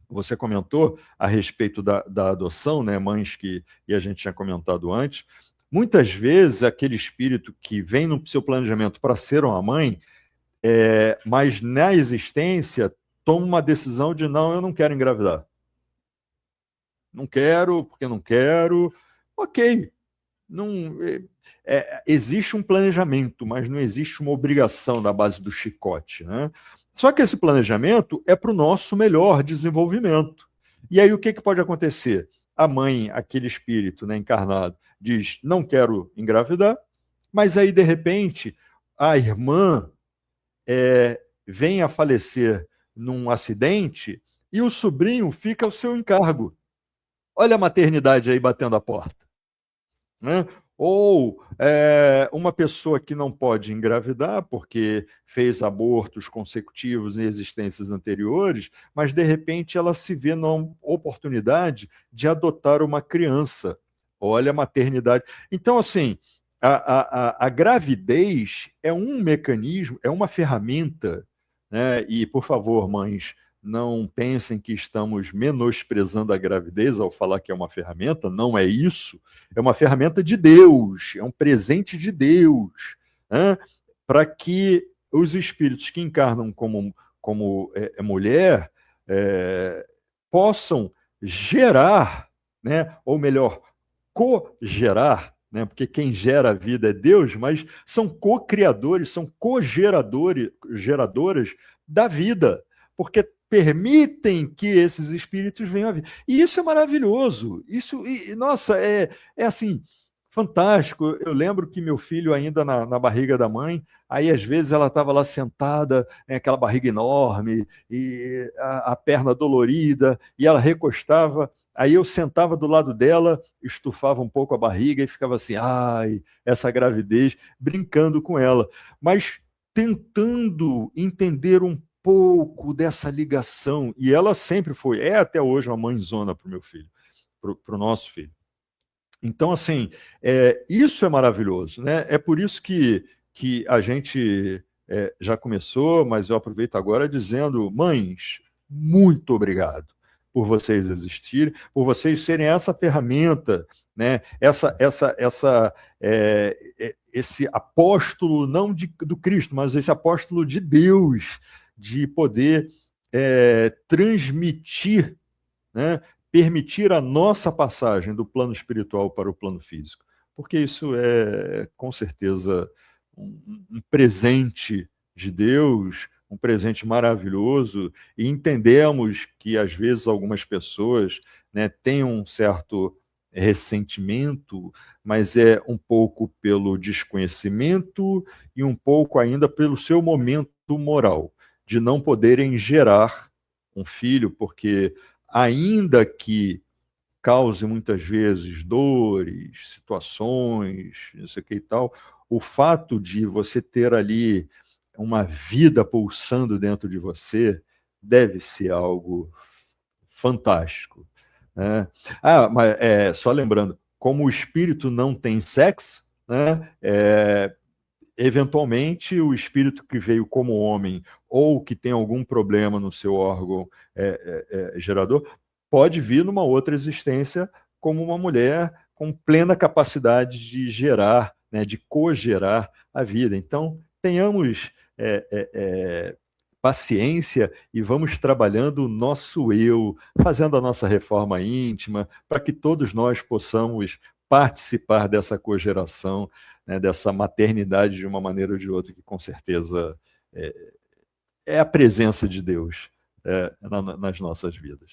você comentou a respeito da adoção, né, mães e a gente tinha comentado antes. Muitas vezes aquele espírito que vem no seu planejamento para ser uma mãe, mas na existência toma uma decisão de não, eu não quero engravidar. Não quero, porque não quero. Ok. Não, existe um planejamento, mas não existe uma obrigação na base do chicote, né? Só que esse planejamento é para o nosso melhor desenvolvimento. E aí o que pode acontecer? A mãe, aquele espírito, né, encarnado, diz: não quero engravidar, mas aí, de repente, a irmã vem a falecer num acidente e o sobrinho fica ao seu encargo. Olha a maternidade aí batendo a porta, né? Ou uma pessoa que não pode engravidar porque fez abortos consecutivos em existências anteriores, mas de repente ela se vê numa oportunidade de adotar uma criança. Olha a maternidade. Então, assim, a gravidez é um mecanismo, é uma ferramenta, né? E, por favor, mães, não pensem que estamos menosprezando a gravidez ao falar que é uma ferramenta, não é isso. É uma ferramenta de Deus, é um presente de Deus, né? Para que os espíritos que encarnam como mulher possam gerar, né? Ou melhor, co-gerar, né? Porque quem gera a vida é Deus, mas são co-criadores, são co-geradoras da vida, porque permitem que esses espíritos venham à vida. E isso é maravilhoso. Isso, nossa, é assim, fantástico. Eu lembro que meu filho, ainda na barriga da mãe, aí às vezes ela estava lá sentada, aquela barriga enorme, e a perna dolorida, e ela recostava. Aí eu sentava do lado dela, estufava um pouco a barriga e ficava assim: ai, essa gravidez, brincando com ela. Mas tentando entender um pouco dessa ligação. E ela sempre foi, até hoje, uma mãezona para o meu filho, para o nosso filho. Então, assim, isso é maravilhoso, né? É por isso que a gente já começou, mas eu aproveito agora dizendo: mães, muito obrigado por vocês existirem, por vocês serem essa ferramenta, né? Esse apóstolo, não do Cristo, mas esse apóstolo de Deus, de poder transmitir, né, permitir a nossa passagem do plano espiritual para o plano físico, porque isso é, com certeza, um presente de Deus, um presente maravilhoso, e entendemos que, às vezes, algumas pessoas, né, têm um certo ressentimento, mas é um pouco pelo desconhecimento e um pouco ainda pelo seu momento moral, de não poderem gerar um filho, porque ainda que cause muitas vezes dores, situações, não sei o que e tal, o fato de você ter ali uma vida pulsando dentro de você deve ser algo fantástico, né? Mas só lembrando, como o espírito não tem sexo, né? Eventualmente, o espírito que veio como homem ou que tem algum problema no seu órgão gerador pode vir numa outra existência como uma mulher com plena capacidade de gerar, né, de cogerar a vida. Então, tenhamos paciência e vamos trabalhando o nosso eu, fazendo a nossa reforma íntima, para que todos nós possamos participar dessa cogeração, né, dessa maternidade de uma maneira ou de outra, que com certeza é a presença de Deus nas nossas vidas.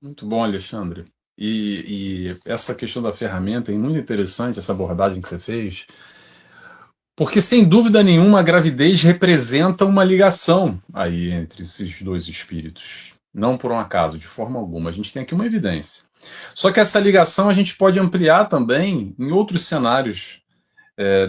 Muito bom, Alexandre. E essa questão da ferramenta é muito interessante, essa abordagem que você fez, porque sem dúvida nenhuma a gravidez representa uma ligação aí entre esses dois espíritos. Não por um acaso, de forma alguma. A gente tem aqui uma evidência. Só que essa ligação a gente pode ampliar também em outros cenários,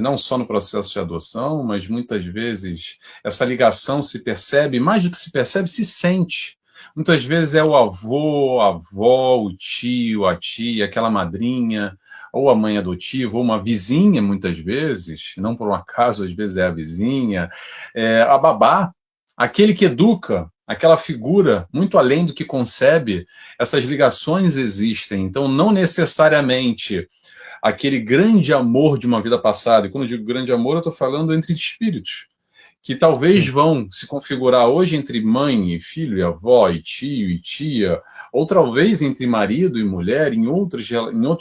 não só no processo de adoção, mas muitas vezes essa ligação se percebe, mais do que se percebe, se sente. Muitas vezes é o avô, a avó, o tio, a tia, aquela madrinha, ou a mãe adotiva, ou uma vizinha, muitas vezes, não por um acaso, às vezes é a vizinha, a babá, aquele que educa, aquela figura, muito além do que concebe, essas ligações existem. Então, não necessariamente aquele grande amor de uma vida passada, e quando eu digo grande amor, eu estou falando entre espíritos, que talvez vão se configurar hoje entre mãe e filho, e avó, e tio e tia, ou talvez entre marido e mulher, em outros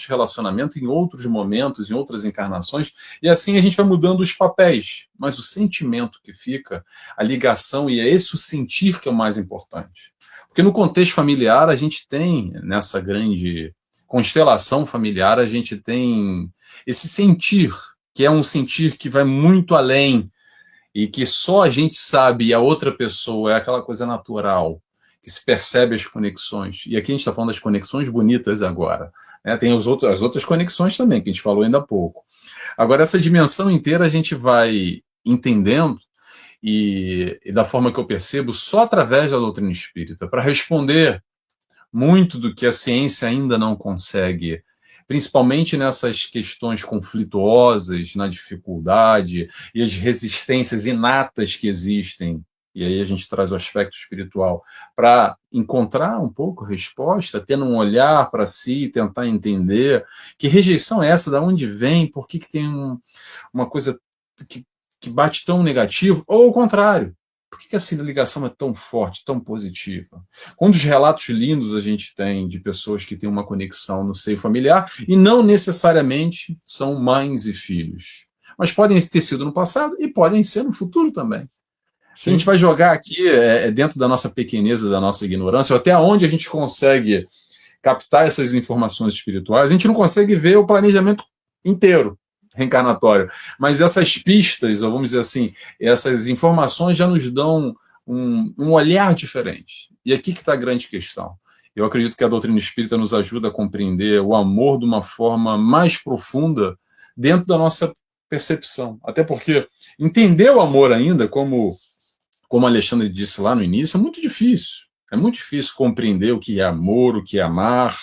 relacionamentos, em outros momentos, em outras encarnações, e assim a gente vai mudando os papéis, mas o sentimento que fica, a ligação, e é esse o sentir que é o mais importante. Porque no contexto familiar, a gente tem, nessa grande constelação familiar, a gente tem esse sentir, que é um sentir que vai muito além, e que só a gente sabe e a outra pessoa, é aquela coisa natural, que se percebe as conexões. E aqui a gente está falando das conexões bonitas agora, né? Tem as outras conexões também, que a gente falou ainda há pouco. Agora, essa dimensão inteira a gente vai entendendo, e da forma que eu percebo, só através da doutrina espírita, para responder muito do que a ciência ainda não consegue, principalmente nessas questões conflituosas, na dificuldade e as resistências inatas que existem, e aí a gente traz o aspecto espiritual, para encontrar um pouco a resposta, tendo um olhar para si, tentar entender que rejeição é essa, de onde vem, por que tem uma coisa que bate tão negativo, ou ao contrário, por que essa ligação é tão forte, tão positiva? Quantos relatos lindos a gente tem de pessoas que têm uma conexão no seio familiar e não necessariamente são mães e filhos, mas podem ter sido no passado e podem ser no futuro também. A gente vai jogar aqui dentro da nossa pequeneza, da nossa ignorância, ou até onde a gente consegue captar essas informações espirituais. A gente não consegue ver o planejamento inteiro reencarnatório, mas essas pistas, ou vamos dizer assim, essas informações já nos dão um olhar diferente. E aqui que está a grande questão. Eu acredito que a doutrina espírita nos ajuda a compreender o amor de uma forma mais profunda dentro da nossa percepção. Até porque entender o amor ainda, como Alexandre disse lá no início, é muito difícil. É muito difícil compreender o que é amor, o que é amar.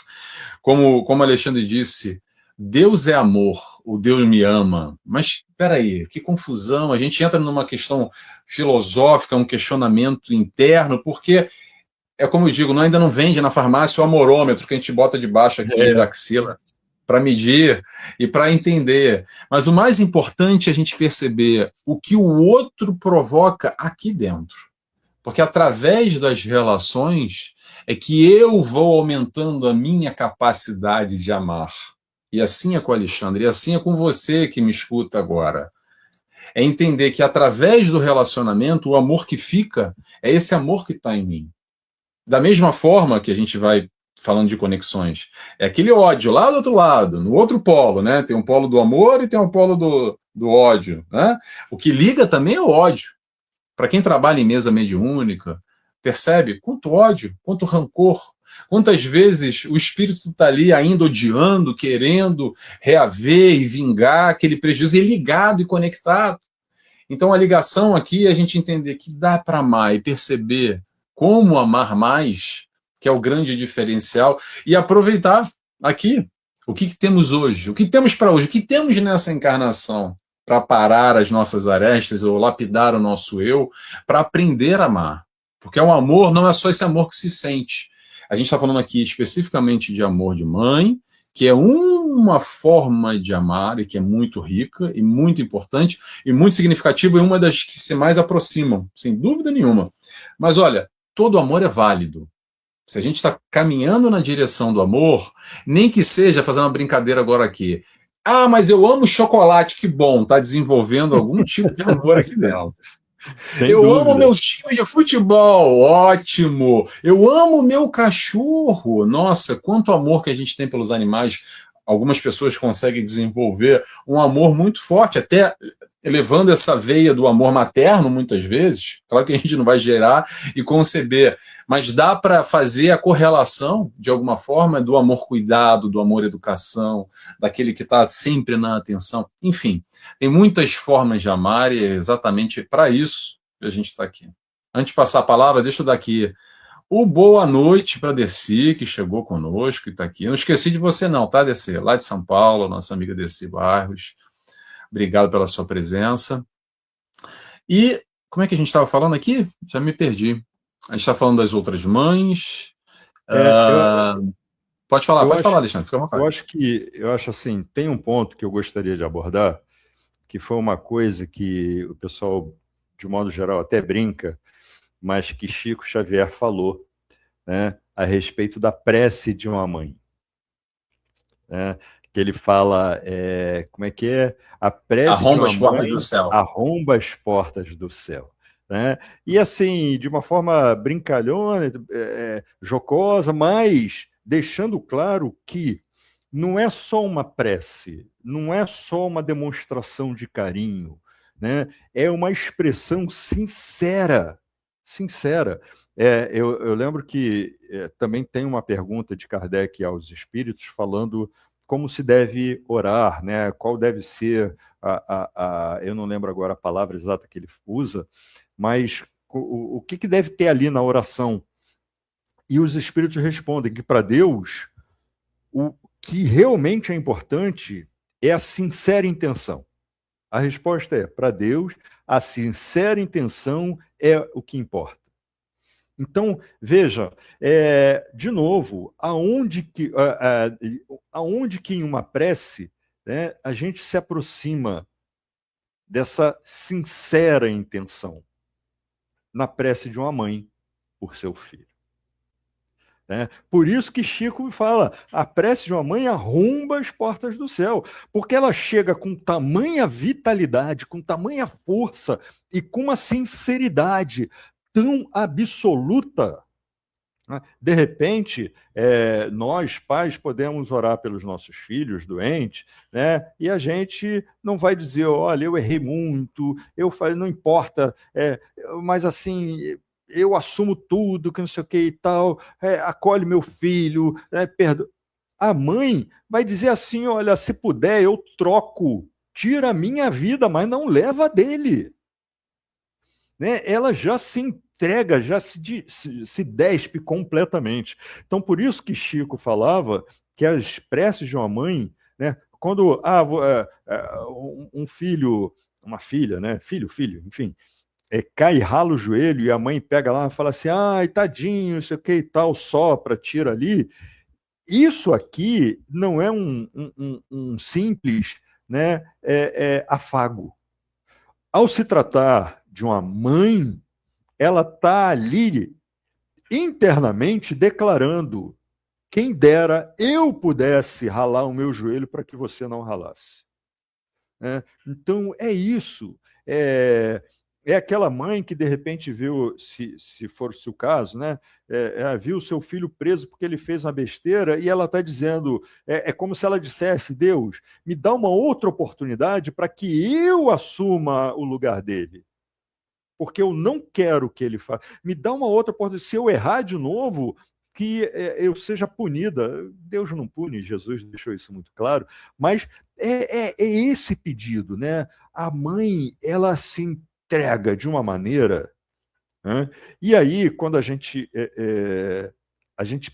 Como Alexandre disse, Deus é amor, o Deus me ama. Mas, espera aí, que confusão. A gente entra numa questão filosófica, um questionamento interno, porque, é como eu digo, ainda não vende na farmácia o amorômetro que a gente bota debaixo aqui da axila para medir e para entender. Mas o mais importante é a gente perceber o que o outro provoca aqui dentro. Porque através das relações é que eu vou aumentando a minha capacidade de amar. E assim é com o Alexandre, e assim é com você que me escuta agora. É entender que através do relacionamento, o amor que fica é esse amor que está em mim. Da mesma forma que a gente vai falando de conexões, é aquele ódio lá do outro lado, no outro polo, né? Tem um polo do amor e tem um polo do ódio, né? O que liga também é o ódio. Para quem trabalha em mesa mediúnica, percebe quanto ódio, quanto rancor, quantas vezes o espírito está ali ainda odiando, querendo reaver e vingar aquele prejuízo, e ligado e conectado. Então a ligação aqui é a gente entender que dá para amar e perceber como amar mais, que é o grande diferencial, e aproveitar aqui o que temos hoje, o que temos para hoje, o que temos nessa encarnação para parar as nossas arestas ou lapidar o nosso eu, para aprender a amar. Porque o amor não é só esse amor que se sente. A gente está falando aqui especificamente de amor de mãe, que é uma forma de amar e que é muito rica e muito importante e muito significativa e uma das que se mais aproximam, sem dúvida nenhuma. Mas olha, todo amor é válido. Se a gente está caminhando na direção do amor, nem que seja fazendo uma brincadeira agora aqui. Ah, mas eu amo chocolate, que bom, está desenvolvendo algum tipo de amor aqui dentro. Sem Eu amo dúvida. meu time de futebol, ótimo. Eu amo meu cachorro. Nossa, quanto amor que a gente tem pelos animais. Algumas pessoas conseguem desenvolver um amor muito forte, até elevando essa veia do amor materno, muitas vezes. Claro que a gente não vai gerar e conceber, mas dá para fazer a correlação, de alguma forma, do amor cuidado, do amor educação, daquele que está sempre na atenção. Enfim, tem muitas formas de amar e é exatamente para isso que a gente está aqui. Antes de passar a palavra, deixa eu dar aqui o boa noite para a Dercy, que chegou conosco e está aqui. Não esqueci de você não, tá, Dercy? Lá de São Paulo, nossa amiga Dercy Barros. Obrigado pela sua presença. E como é que a gente estava falando aqui? Já me perdi. A gente está falando das outras mães. É, eu, eu Pode falar, acho, Alexandre, fica à vontade. eu acho assim, tem um ponto que eu gostaria de abordar, que foi uma coisa que o pessoal, de modo geral, até brinca, mas que Chico Xavier falou, né, a respeito da prece de uma mãe, né, que ele fala, como é que é? A prece de Arromba uma as portas do mãe céu. arromba as portas do céu. Né? E assim, de uma forma brincalhona, jocosa, mas deixando claro que não é só uma prece, não é só uma demonstração de carinho, né? É uma expressão sincera, sincera. Eu lembro que também tem uma pergunta de Kardec aos espíritos falando como se deve orar, né? Qual deve ser eu não lembro agora a palavra exata que ele usa, mas o que deve ter ali na oração? E os espíritos respondem que para Deus o que realmente é importante é a sincera intenção. A resposta é: para Deus, a sincera intenção é o que importa. Então, veja, de novo, aonde que em uma prece, né, a gente se aproxima dessa sincera intenção? Na prece de uma mãe por seu filho. Né? Por isso que Chico fala, a prece de uma mãe arromba as portas do céu, porque ela chega com tamanha vitalidade, com tamanha força e com uma sinceridade tão absoluta. Né? De repente, nós, pais, podemos orar pelos nossos filhos doentes, né? E a gente não vai dizer, olha, eu errei muito, não importa, mas assim, eu assumo tudo, que não sei o que e tal, acolhe meu filho, perdoa. A mãe vai dizer assim, olha, se puder, eu troco, tira a minha vida, mas não leva a dele. Né? Ela já se entrega, já se despe completamente. Então, por isso que Chico falava que as preces de uma mãe, né, quando um filho, uma filha, né, filho, enfim, cai e rala o joelho e a mãe pega lá e fala assim, ai, tadinho, isso aqui e tal, sopra, tira ali. Isso aqui não é um simples, né, afago. Ao se tratar de uma mãe, ela está ali internamente declarando: quem dera eu pudesse ralar o meu joelho para que você não ralasse. Então, é isso. É aquela mãe que, de repente, viu, se for o caso, né? Viu seu filho preso porque ele fez uma besteira e ela está dizendo, é como se ela dissesse: Deus, me dá uma outra oportunidade para que eu assuma o lugar dele. Porque eu não quero que ele faça. Me dá uma outra oportunidade. Se eu errar de novo, que eu seja punida. Deus não pune, Jesus deixou isso muito claro, mas é esse pedido, né? A mãe, ela se entrega de uma maneira, né? E aí, quando a gente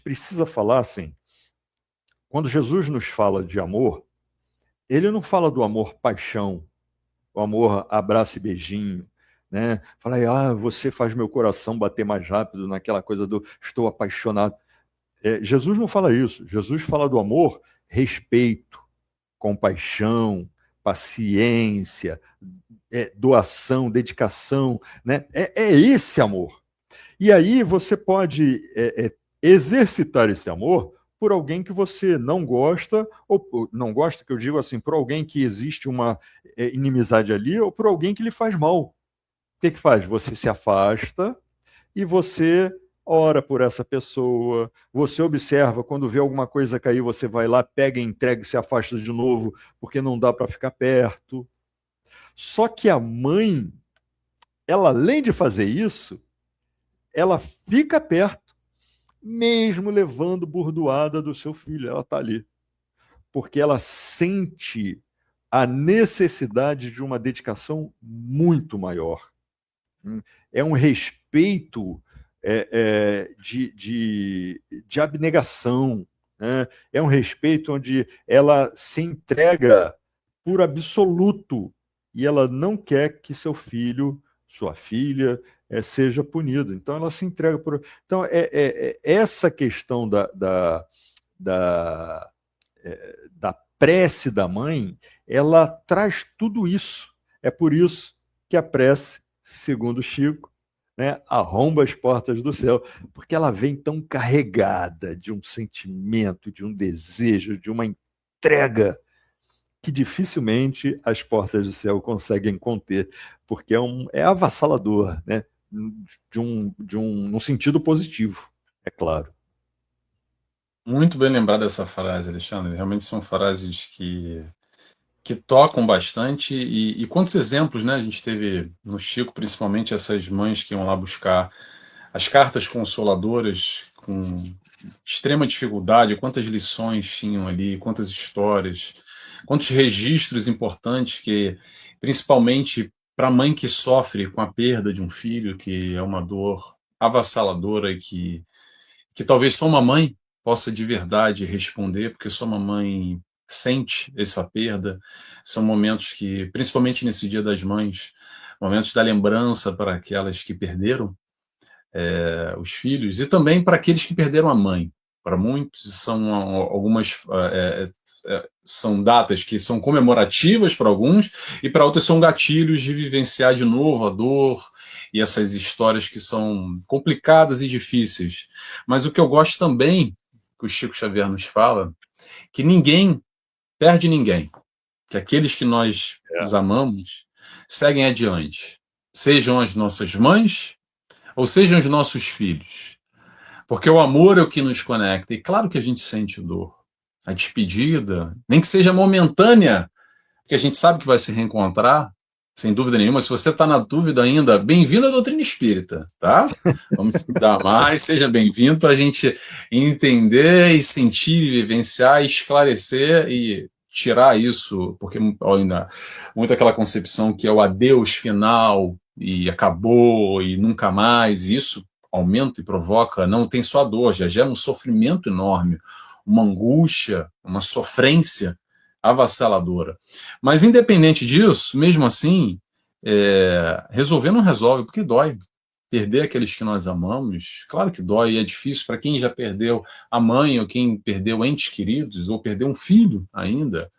precisa falar assim, quando Jesus nos fala de amor, ele não fala do amor paixão, o amor abraço e beijinho, né? Fala aí, você faz meu coração bater mais rápido naquela coisa do estou apaixonado. Jesus não fala isso. Jesus fala do amor, respeito, compaixão, paciência, doação, dedicação, né? É esse amor. E aí você pode exercitar esse amor por alguém que você não gosta, ou não gosta, que eu digo assim, por alguém que existe uma inimizade ali, ou por alguém que lhe faz mal. O que faz? Você se afasta e você ora por essa pessoa, você observa, quando vê alguma coisa cair, você vai lá, pega, entrega e se afasta de novo, porque não dá para ficar perto. Só que a mãe, ela além de fazer isso, ela fica perto, mesmo levando burdoada do seu filho, ela está ali. Porque ela sente a necessidade de uma dedicação muito maior. É um respeito de abnegação, né? É um respeito onde ela se entrega por absoluto e ela não quer que seu filho, sua filha, seja punido. Então ela se entrega por. Então essa questão da, da prece da mãe, ela traz tudo isso. É por isso que a prece, segundo Chico, né, arromba as portas do céu, porque ela vem tão carregada de um sentimento, de um desejo, de uma entrega, que dificilmente as portas do céu conseguem conter, porque é avassalador, né? Num sentido positivo, é claro. Muito bem lembrado essa frase, Alexandre. Realmente são frases que tocam bastante. E quantos exemplos, né? A gente teve no Chico, principalmente, essas mães que iam lá buscar as cartas consoladoras com extrema dificuldade, quantas lições tinham ali, quantas histórias, quantos registros importantes que, principalmente para a mãe que sofre com a perda de um filho, que é uma dor avassaladora e que talvez só uma mãe possa de verdade responder, porque só uma mãe sente essa perda. São momentos que, principalmente nesse Dia das Mães, momentos da lembrança para aquelas que perderam os filhos, e também para aqueles que perderam a mãe. Para muitos são algumas são datas que são comemorativas para alguns, e para outros são gatilhos de vivenciar de novo a dor e essas histórias que são complicadas e difíceis. Mas o que eu gosto também, que o Chico Xavier nos fala, que ninguém perde ninguém, que aqueles que nós os amamos seguem adiante, sejam as nossas mães ou sejam os nossos filhos. Porque o amor é o que nos conecta. E claro que a gente sente dor. A despedida, nem que seja momentânea, porque a gente sabe que vai se reencontrar, sem dúvida nenhuma. Se você está na dúvida ainda, bem-vindo à doutrina espírita, tá? Vamos estudar mais, seja bem-vindo para a gente entender e sentir e vivenciar, e esclarecer e tirar isso, porque ainda muito aquela concepção que é o adeus final e acabou e nunca mais, isso aumenta e provoca, não tem só dor, já gera um sofrimento enorme, uma angústia, uma sofrência avassaladora. Mas independente disso, mesmo assim, resolver não resolve, porque dói. Perder aqueles que nós amamos, claro que dói, e é difícil para quem já perdeu a mãe, ou quem perdeu entes queridos, ou perdeu um filho ainda.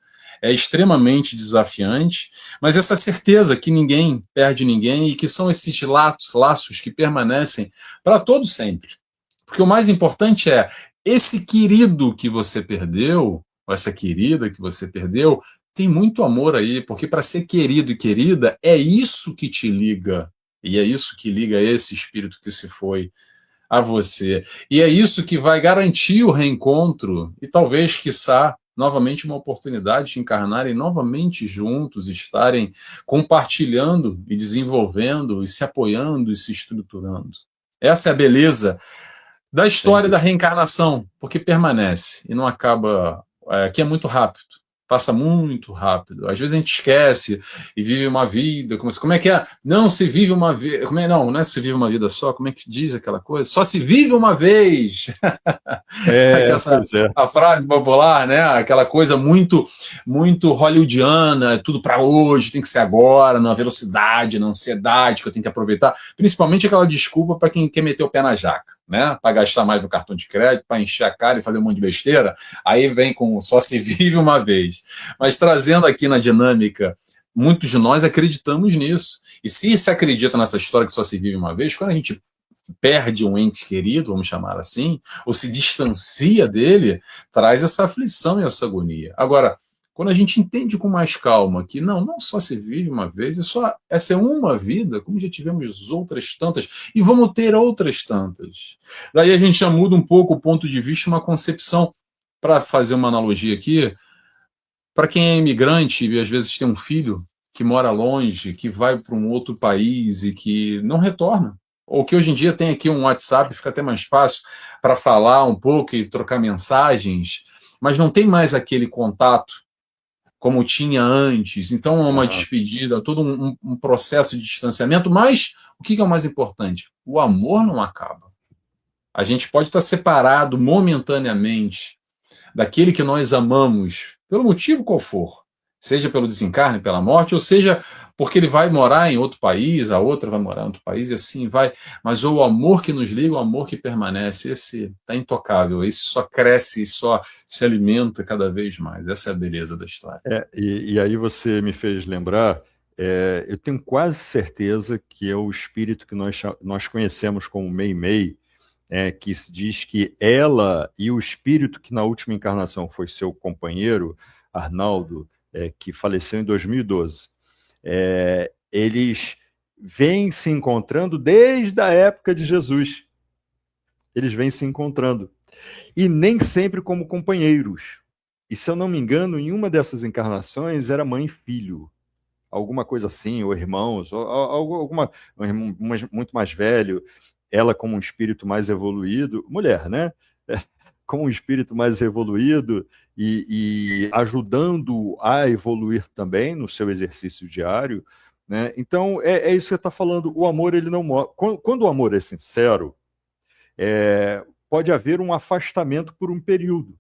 É extremamente desafiante, mas essa certeza que ninguém perde ninguém e que são esses laços que permanecem para todo sempre. Porque o mais importante é esse querido que você perdeu, ou essa querida que você perdeu, tem muito amor aí, porque para ser querido e querida, é isso que te liga. E é isso que liga esse espírito que se foi a você. E é isso que vai garantir o reencontro e talvez, quiçá, novamente uma oportunidade de encarnarem novamente juntos, estarem compartilhando e desenvolvendo e se apoiando e se estruturando. Essa é a beleza da Sem história da dúvida. reencarnação, porque permanece e não acaba. Aqui é muito rápido, passa muito rápido. Às vezes a gente esquece e vive uma vida. Como é que é? Não se vive uma vida. Não, não é se vive uma vida só. Como é que diz aquela coisa? Só se vive uma vez. Aquela, Pois é. a frase popular, né? Aquela coisa muito hollywoodiana, é tudo para hoje, tem que ser agora, na velocidade, na ansiedade que eu tenho que aproveitar. Principalmente aquela desculpa para quem quer meter o pé na jaca, né? Para gastar mais no cartão de crédito, para encher a cara e fazer um monte de besteira. Aí vem com só se vive uma vez. Mas trazendo aqui na dinâmica, muitos de nós acreditamos nisso. E se acredita nessa história que só se vive uma vez, quando a gente perde um ente querido, vamos chamar assim, ou se distancia dele, traz essa aflição e essa agonia. Agora, quando a gente entende com mais calma que não só se vive uma vez, essa é uma vida, como já tivemos outras tantas, e vamos ter outras tantas. Daí a gente já muda um pouco o ponto de vista, uma concepção, para fazer uma analogia aqui, para quem é imigrante e às vezes tem um filho que mora longe, que vai para um outro país e que não retorna, ou que hoje em dia tem aqui um WhatsApp, fica até mais fácil para falar um pouco e trocar mensagens, mas não tem mais aquele contato como tinha antes. Então é uma Ah, despedida, todo um processo de distanciamento, mas o que é o mais importante? O amor não acaba. A gente pode estar separado momentaneamente daquele que nós amamos, pelo motivo qual for, seja pelo desencarne, pela morte, ou seja porque ele vai morar em outro país, a outra vai morar em outro país, e assim vai. Mas o amor que nos liga, o amor que permanece, esse está intocável, esse só cresce e só se alimenta cada vez mais. Essa é a beleza da história. e aí você me fez lembrar, eu tenho quase certeza que é o espírito que nós conhecemos como Mei-Mei, que se diz que ela e o espírito que na última encarnação foi seu companheiro, Arnaldo, que faleceu em 2012, eles vêm se encontrando desde a época de Jesus. Eles vêm se encontrando. E nem sempre como companheiros. E se eu não me engano, em uma dessas encarnações era mãe e filho. Alguma coisa assim, ou irmãos, ou alguma, um irmão muito mais velho, ela como um espírito mais evoluído, mulher, né? Como um espírito mais evoluído e ajudando a evoluir também no seu exercício diário, né? Então é isso que você está falando. O amor ele não morre. Quando o amor é sincero, pode haver um afastamento por um período,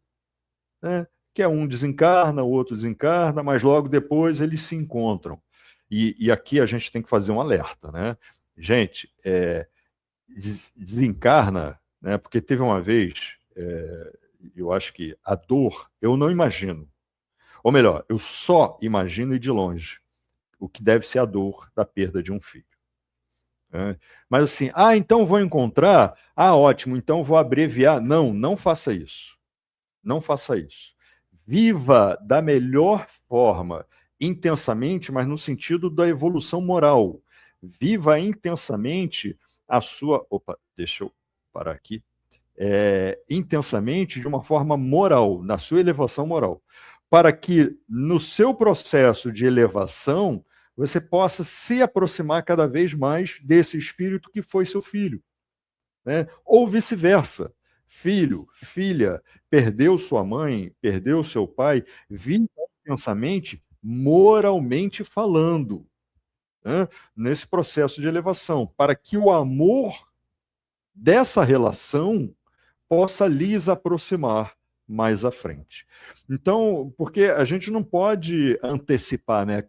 né? Que é um desencarna, o outro desencarna, mas logo depois eles se encontram. E aqui a gente tem que fazer um alerta, né? Gente, desencarna, né? Porque teve uma vez, eu acho que a dor, eu não imagino. Ou melhor, eu só imagino e de longe o que deve ser a dor da perda de um filho. Né? Mas assim, então vou encontrar, ótimo, então vou abreviar. Não, não faça isso. Não faça isso. Viva da melhor forma, intensamente, mas no sentido da evolução moral. Viva intensamente a sua. Opa, deixa eu parar aqui. Intensamente de uma forma moral, na sua elevação moral, para que no seu processo de elevação você possa se aproximar cada vez mais desse espírito que foi seu filho, né? Ou vice-versa. Filho, filha, perdeu sua mãe, perdeu seu pai, viva intensamente, moralmente falando, né? Nesse processo de elevação, para que o amor dessa relação possa lhes aproximar mais à frente. Então, porque a gente não pode antecipar, né?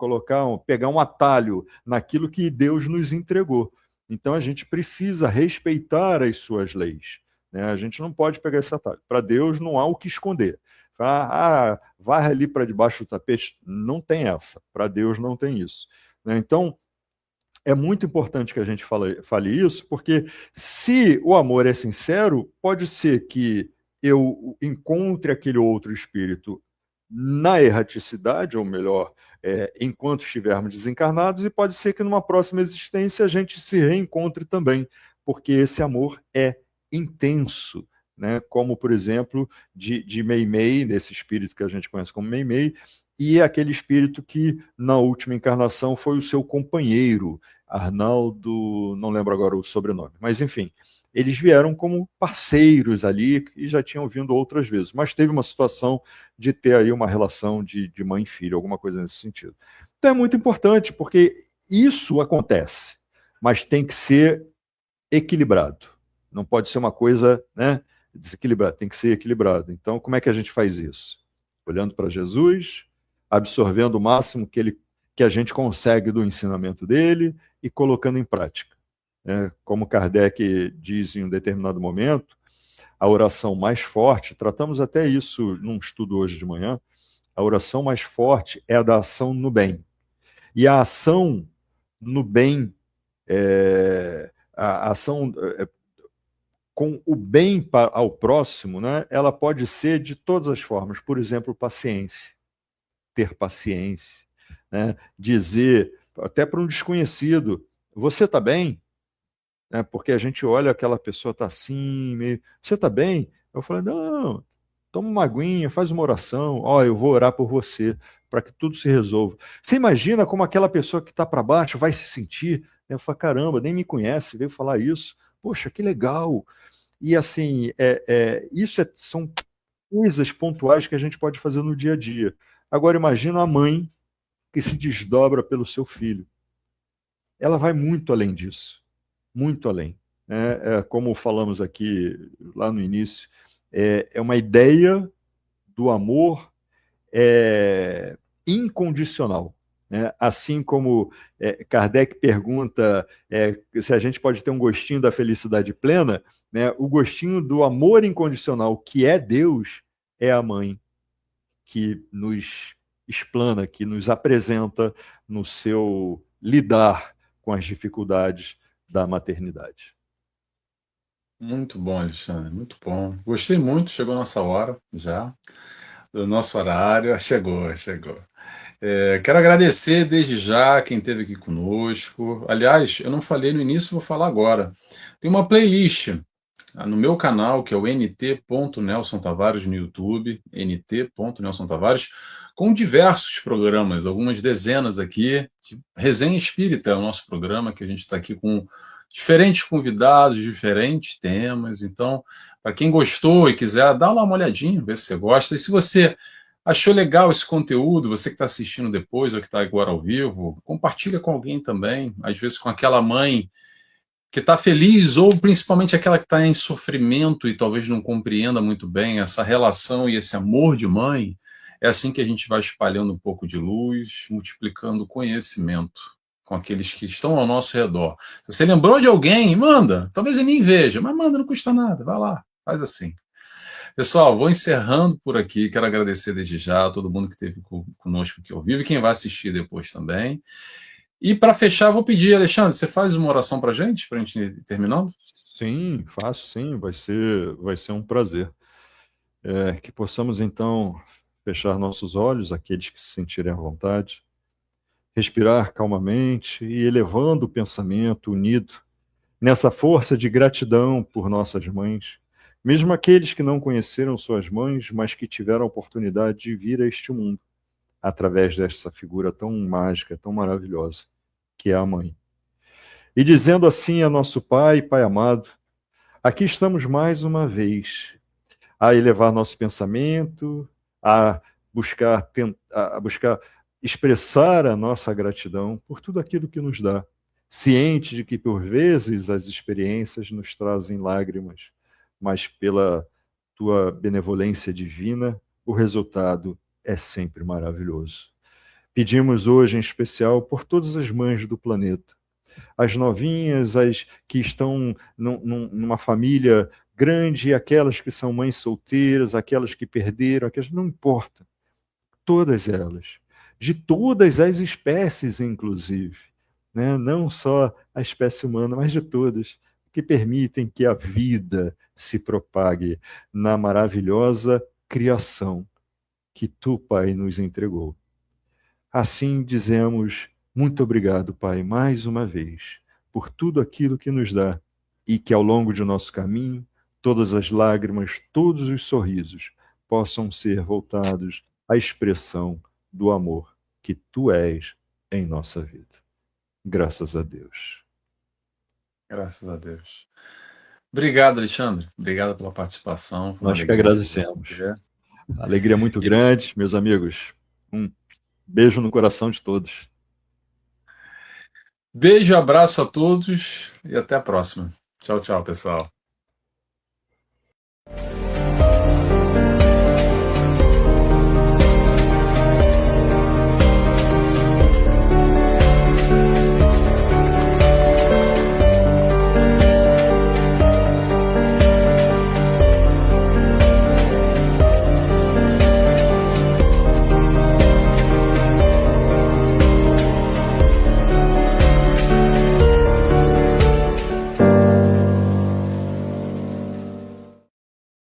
Pegar um atalho naquilo que Deus nos entregou. Então, a gente precisa respeitar as suas leis, né? A gente não pode pegar esse atalho. Para Deus não há o que esconder. Vai ali para debaixo do tapete. Não tem essa. Para Deus não tem isso, né? Então, é muito importante que a gente fale isso, porque se o amor é sincero, pode ser que eu encontre aquele outro espírito na erraticidade, ou melhor, enquanto estivermos desencarnados, e pode ser que numa próxima existência a gente se reencontre também, porque esse amor é intenso, né? Como, por exemplo, de Meimei, desse espírito que a gente conhece como Meimei, e aquele espírito que na última encarnação foi o seu companheiro, Arnaldo, não lembro agora o sobrenome, mas enfim, eles vieram como parceiros ali e já tinham vindo outras vezes, mas teve uma situação de ter aí uma relação de mãe e filho, alguma coisa nesse sentido. Então é muito importante, porque isso acontece, mas tem que ser equilibrado. Não pode ser uma coisa, né, desequilibrada, tem que ser equilibrado. Então, como é que a gente faz isso? Olhando para Jesus, absorvendo o máximo que a gente consegue do ensinamento dele e colocando em prática. Como Kardec diz em um determinado momento, a oração mais forte, tratamos até isso num estudo hoje de manhã, a oração mais forte é a da ação no bem. E a ação no bem, a ação com o bem ao próximo, né, ela pode ser de todas as formas. Por exemplo, paciência, ter paciência, né, dizer até para um desconhecido, você está bem? Porque a gente olha aquela pessoa está assim, meio, você está bem? Eu falei, não, toma uma aguinha, faz uma oração, eu vou orar por você, para que tudo se resolva. Você imagina como aquela pessoa que está para baixo vai se sentir? Eu falo, caramba, nem me conhece, veio falar isso. Poxa, que legal. E assim, são coisas pontuais que a gente pode fazer no dia a dia. Agora imagina a mãe que se desdobra pelo seu filho. Ela vai muito além disso, muito além. Como falamos aqui lá no início, é uma ideia do amor incondicional. Né? Assim como Kardec pergunta se a gente pode ter um gostinho da felicidade plena, né? O gostinho do amor incondicional, que é Deus, é a mãe que nos explana, que nos apresenta no seu lidar com as dificuldades da maternidade. Muito bom, Alexandre, muito bom. Gostei muito, chegou a nossa hora já, do nosso horário. Chegou, chegou. Quero agradecer desde já quem esteve aqui conosco. Aliás, eu não falei no início, vou falar agora. Tem uma playlist no meu canal, que é o nt.Nelson Tavares no YouTube, nt.Nelson Tavares, com diversos programas, algumas dezenas aqui. Resenha Espírita é o nosso programa, que a gente está aqui com diferentes convidados, diferentes temas. Então, para quem gostou e quiser, dá lá uma olhadinha, ver se você gosta. E se você achou legal esse conteúdo, você que está assistindo depois ou que está agora ao vivo, compartilha com alguém também, às vezes com aquela mãe que está feliz, ou principalmente aquela que está em sofrimento e talvez não compreenda muito bem essa relação e esse amor de mãe. É assim que a gente vai espalhando um pouco de luz, multiplicando conhecimento com aqueles que estão ao nosso redor. Se você lembrou de alguém, manda. Talvez ele nem veja, mas manda, não custa nada. Vai lá, faz assim. Pessoal, vou encerrando por aqui. Quero agradecer desde já a todo mundo que esteve conosco aqui ao vivo e quem vai assistir depois também. E para fechar, vou pedir, Alexandre, você faz uma oração para a gente ir terminando? Sim, faço sim, vai ser um prazer. Que possamos então fechar nossos olhos, aqueles que se sentirem à vontade, respirar calmamente e elevando o pensamento unido nessa força de gratidão por nossas mães, mesmo aqueles que não conheceram suas mães, mas que tiveram a oportunidade de vir a este mundo através dessa figura tão mágica, tão maravilhosa, que é a mãe. E dizendo assim a nosso Pai, Pai amado, aqui estamos mais uma vez a elevar nosso pensamento, a buscar expressar a nossa gratidão por tudo aquilo que nos dá, ciente de que por vezes as experiências nos trazem lágrimas, mas pela tua benevolência divina, o resultado é sempre maravilhoso. Pedimos hoje em especial por todas as mães do planeta, as novinhas, as que estão numa família grande, aquelas que são mães solteiras, aquelas que perderam, aquelas não importa, todas elas, de todas as espécies, inclusive, né? Não só a espécie humana, mas de todas, que permitem que a vida se propague na maravilhosa criação que tu, Pai, nos entregou. Assim dizemos muito obrigado, Pai, mais uma vez, por tudo aquilo que nos dá e que ao longo de nosso caminho, todas as lágrimas, todos os sorrisos possam ser voltados à expressão do amor que tu és em nossa vida. Graças a Deus. Graças a Deus. Obrigado, Alexandre. Obrigado pela participação. Foi uma Nós que alegria te agradecemos. receber. Alegria muito E grande, meus amigos. Um beijo no coração de todos. beijo, abraço a todos e até a próxima. Tchau, tchau, pessoal.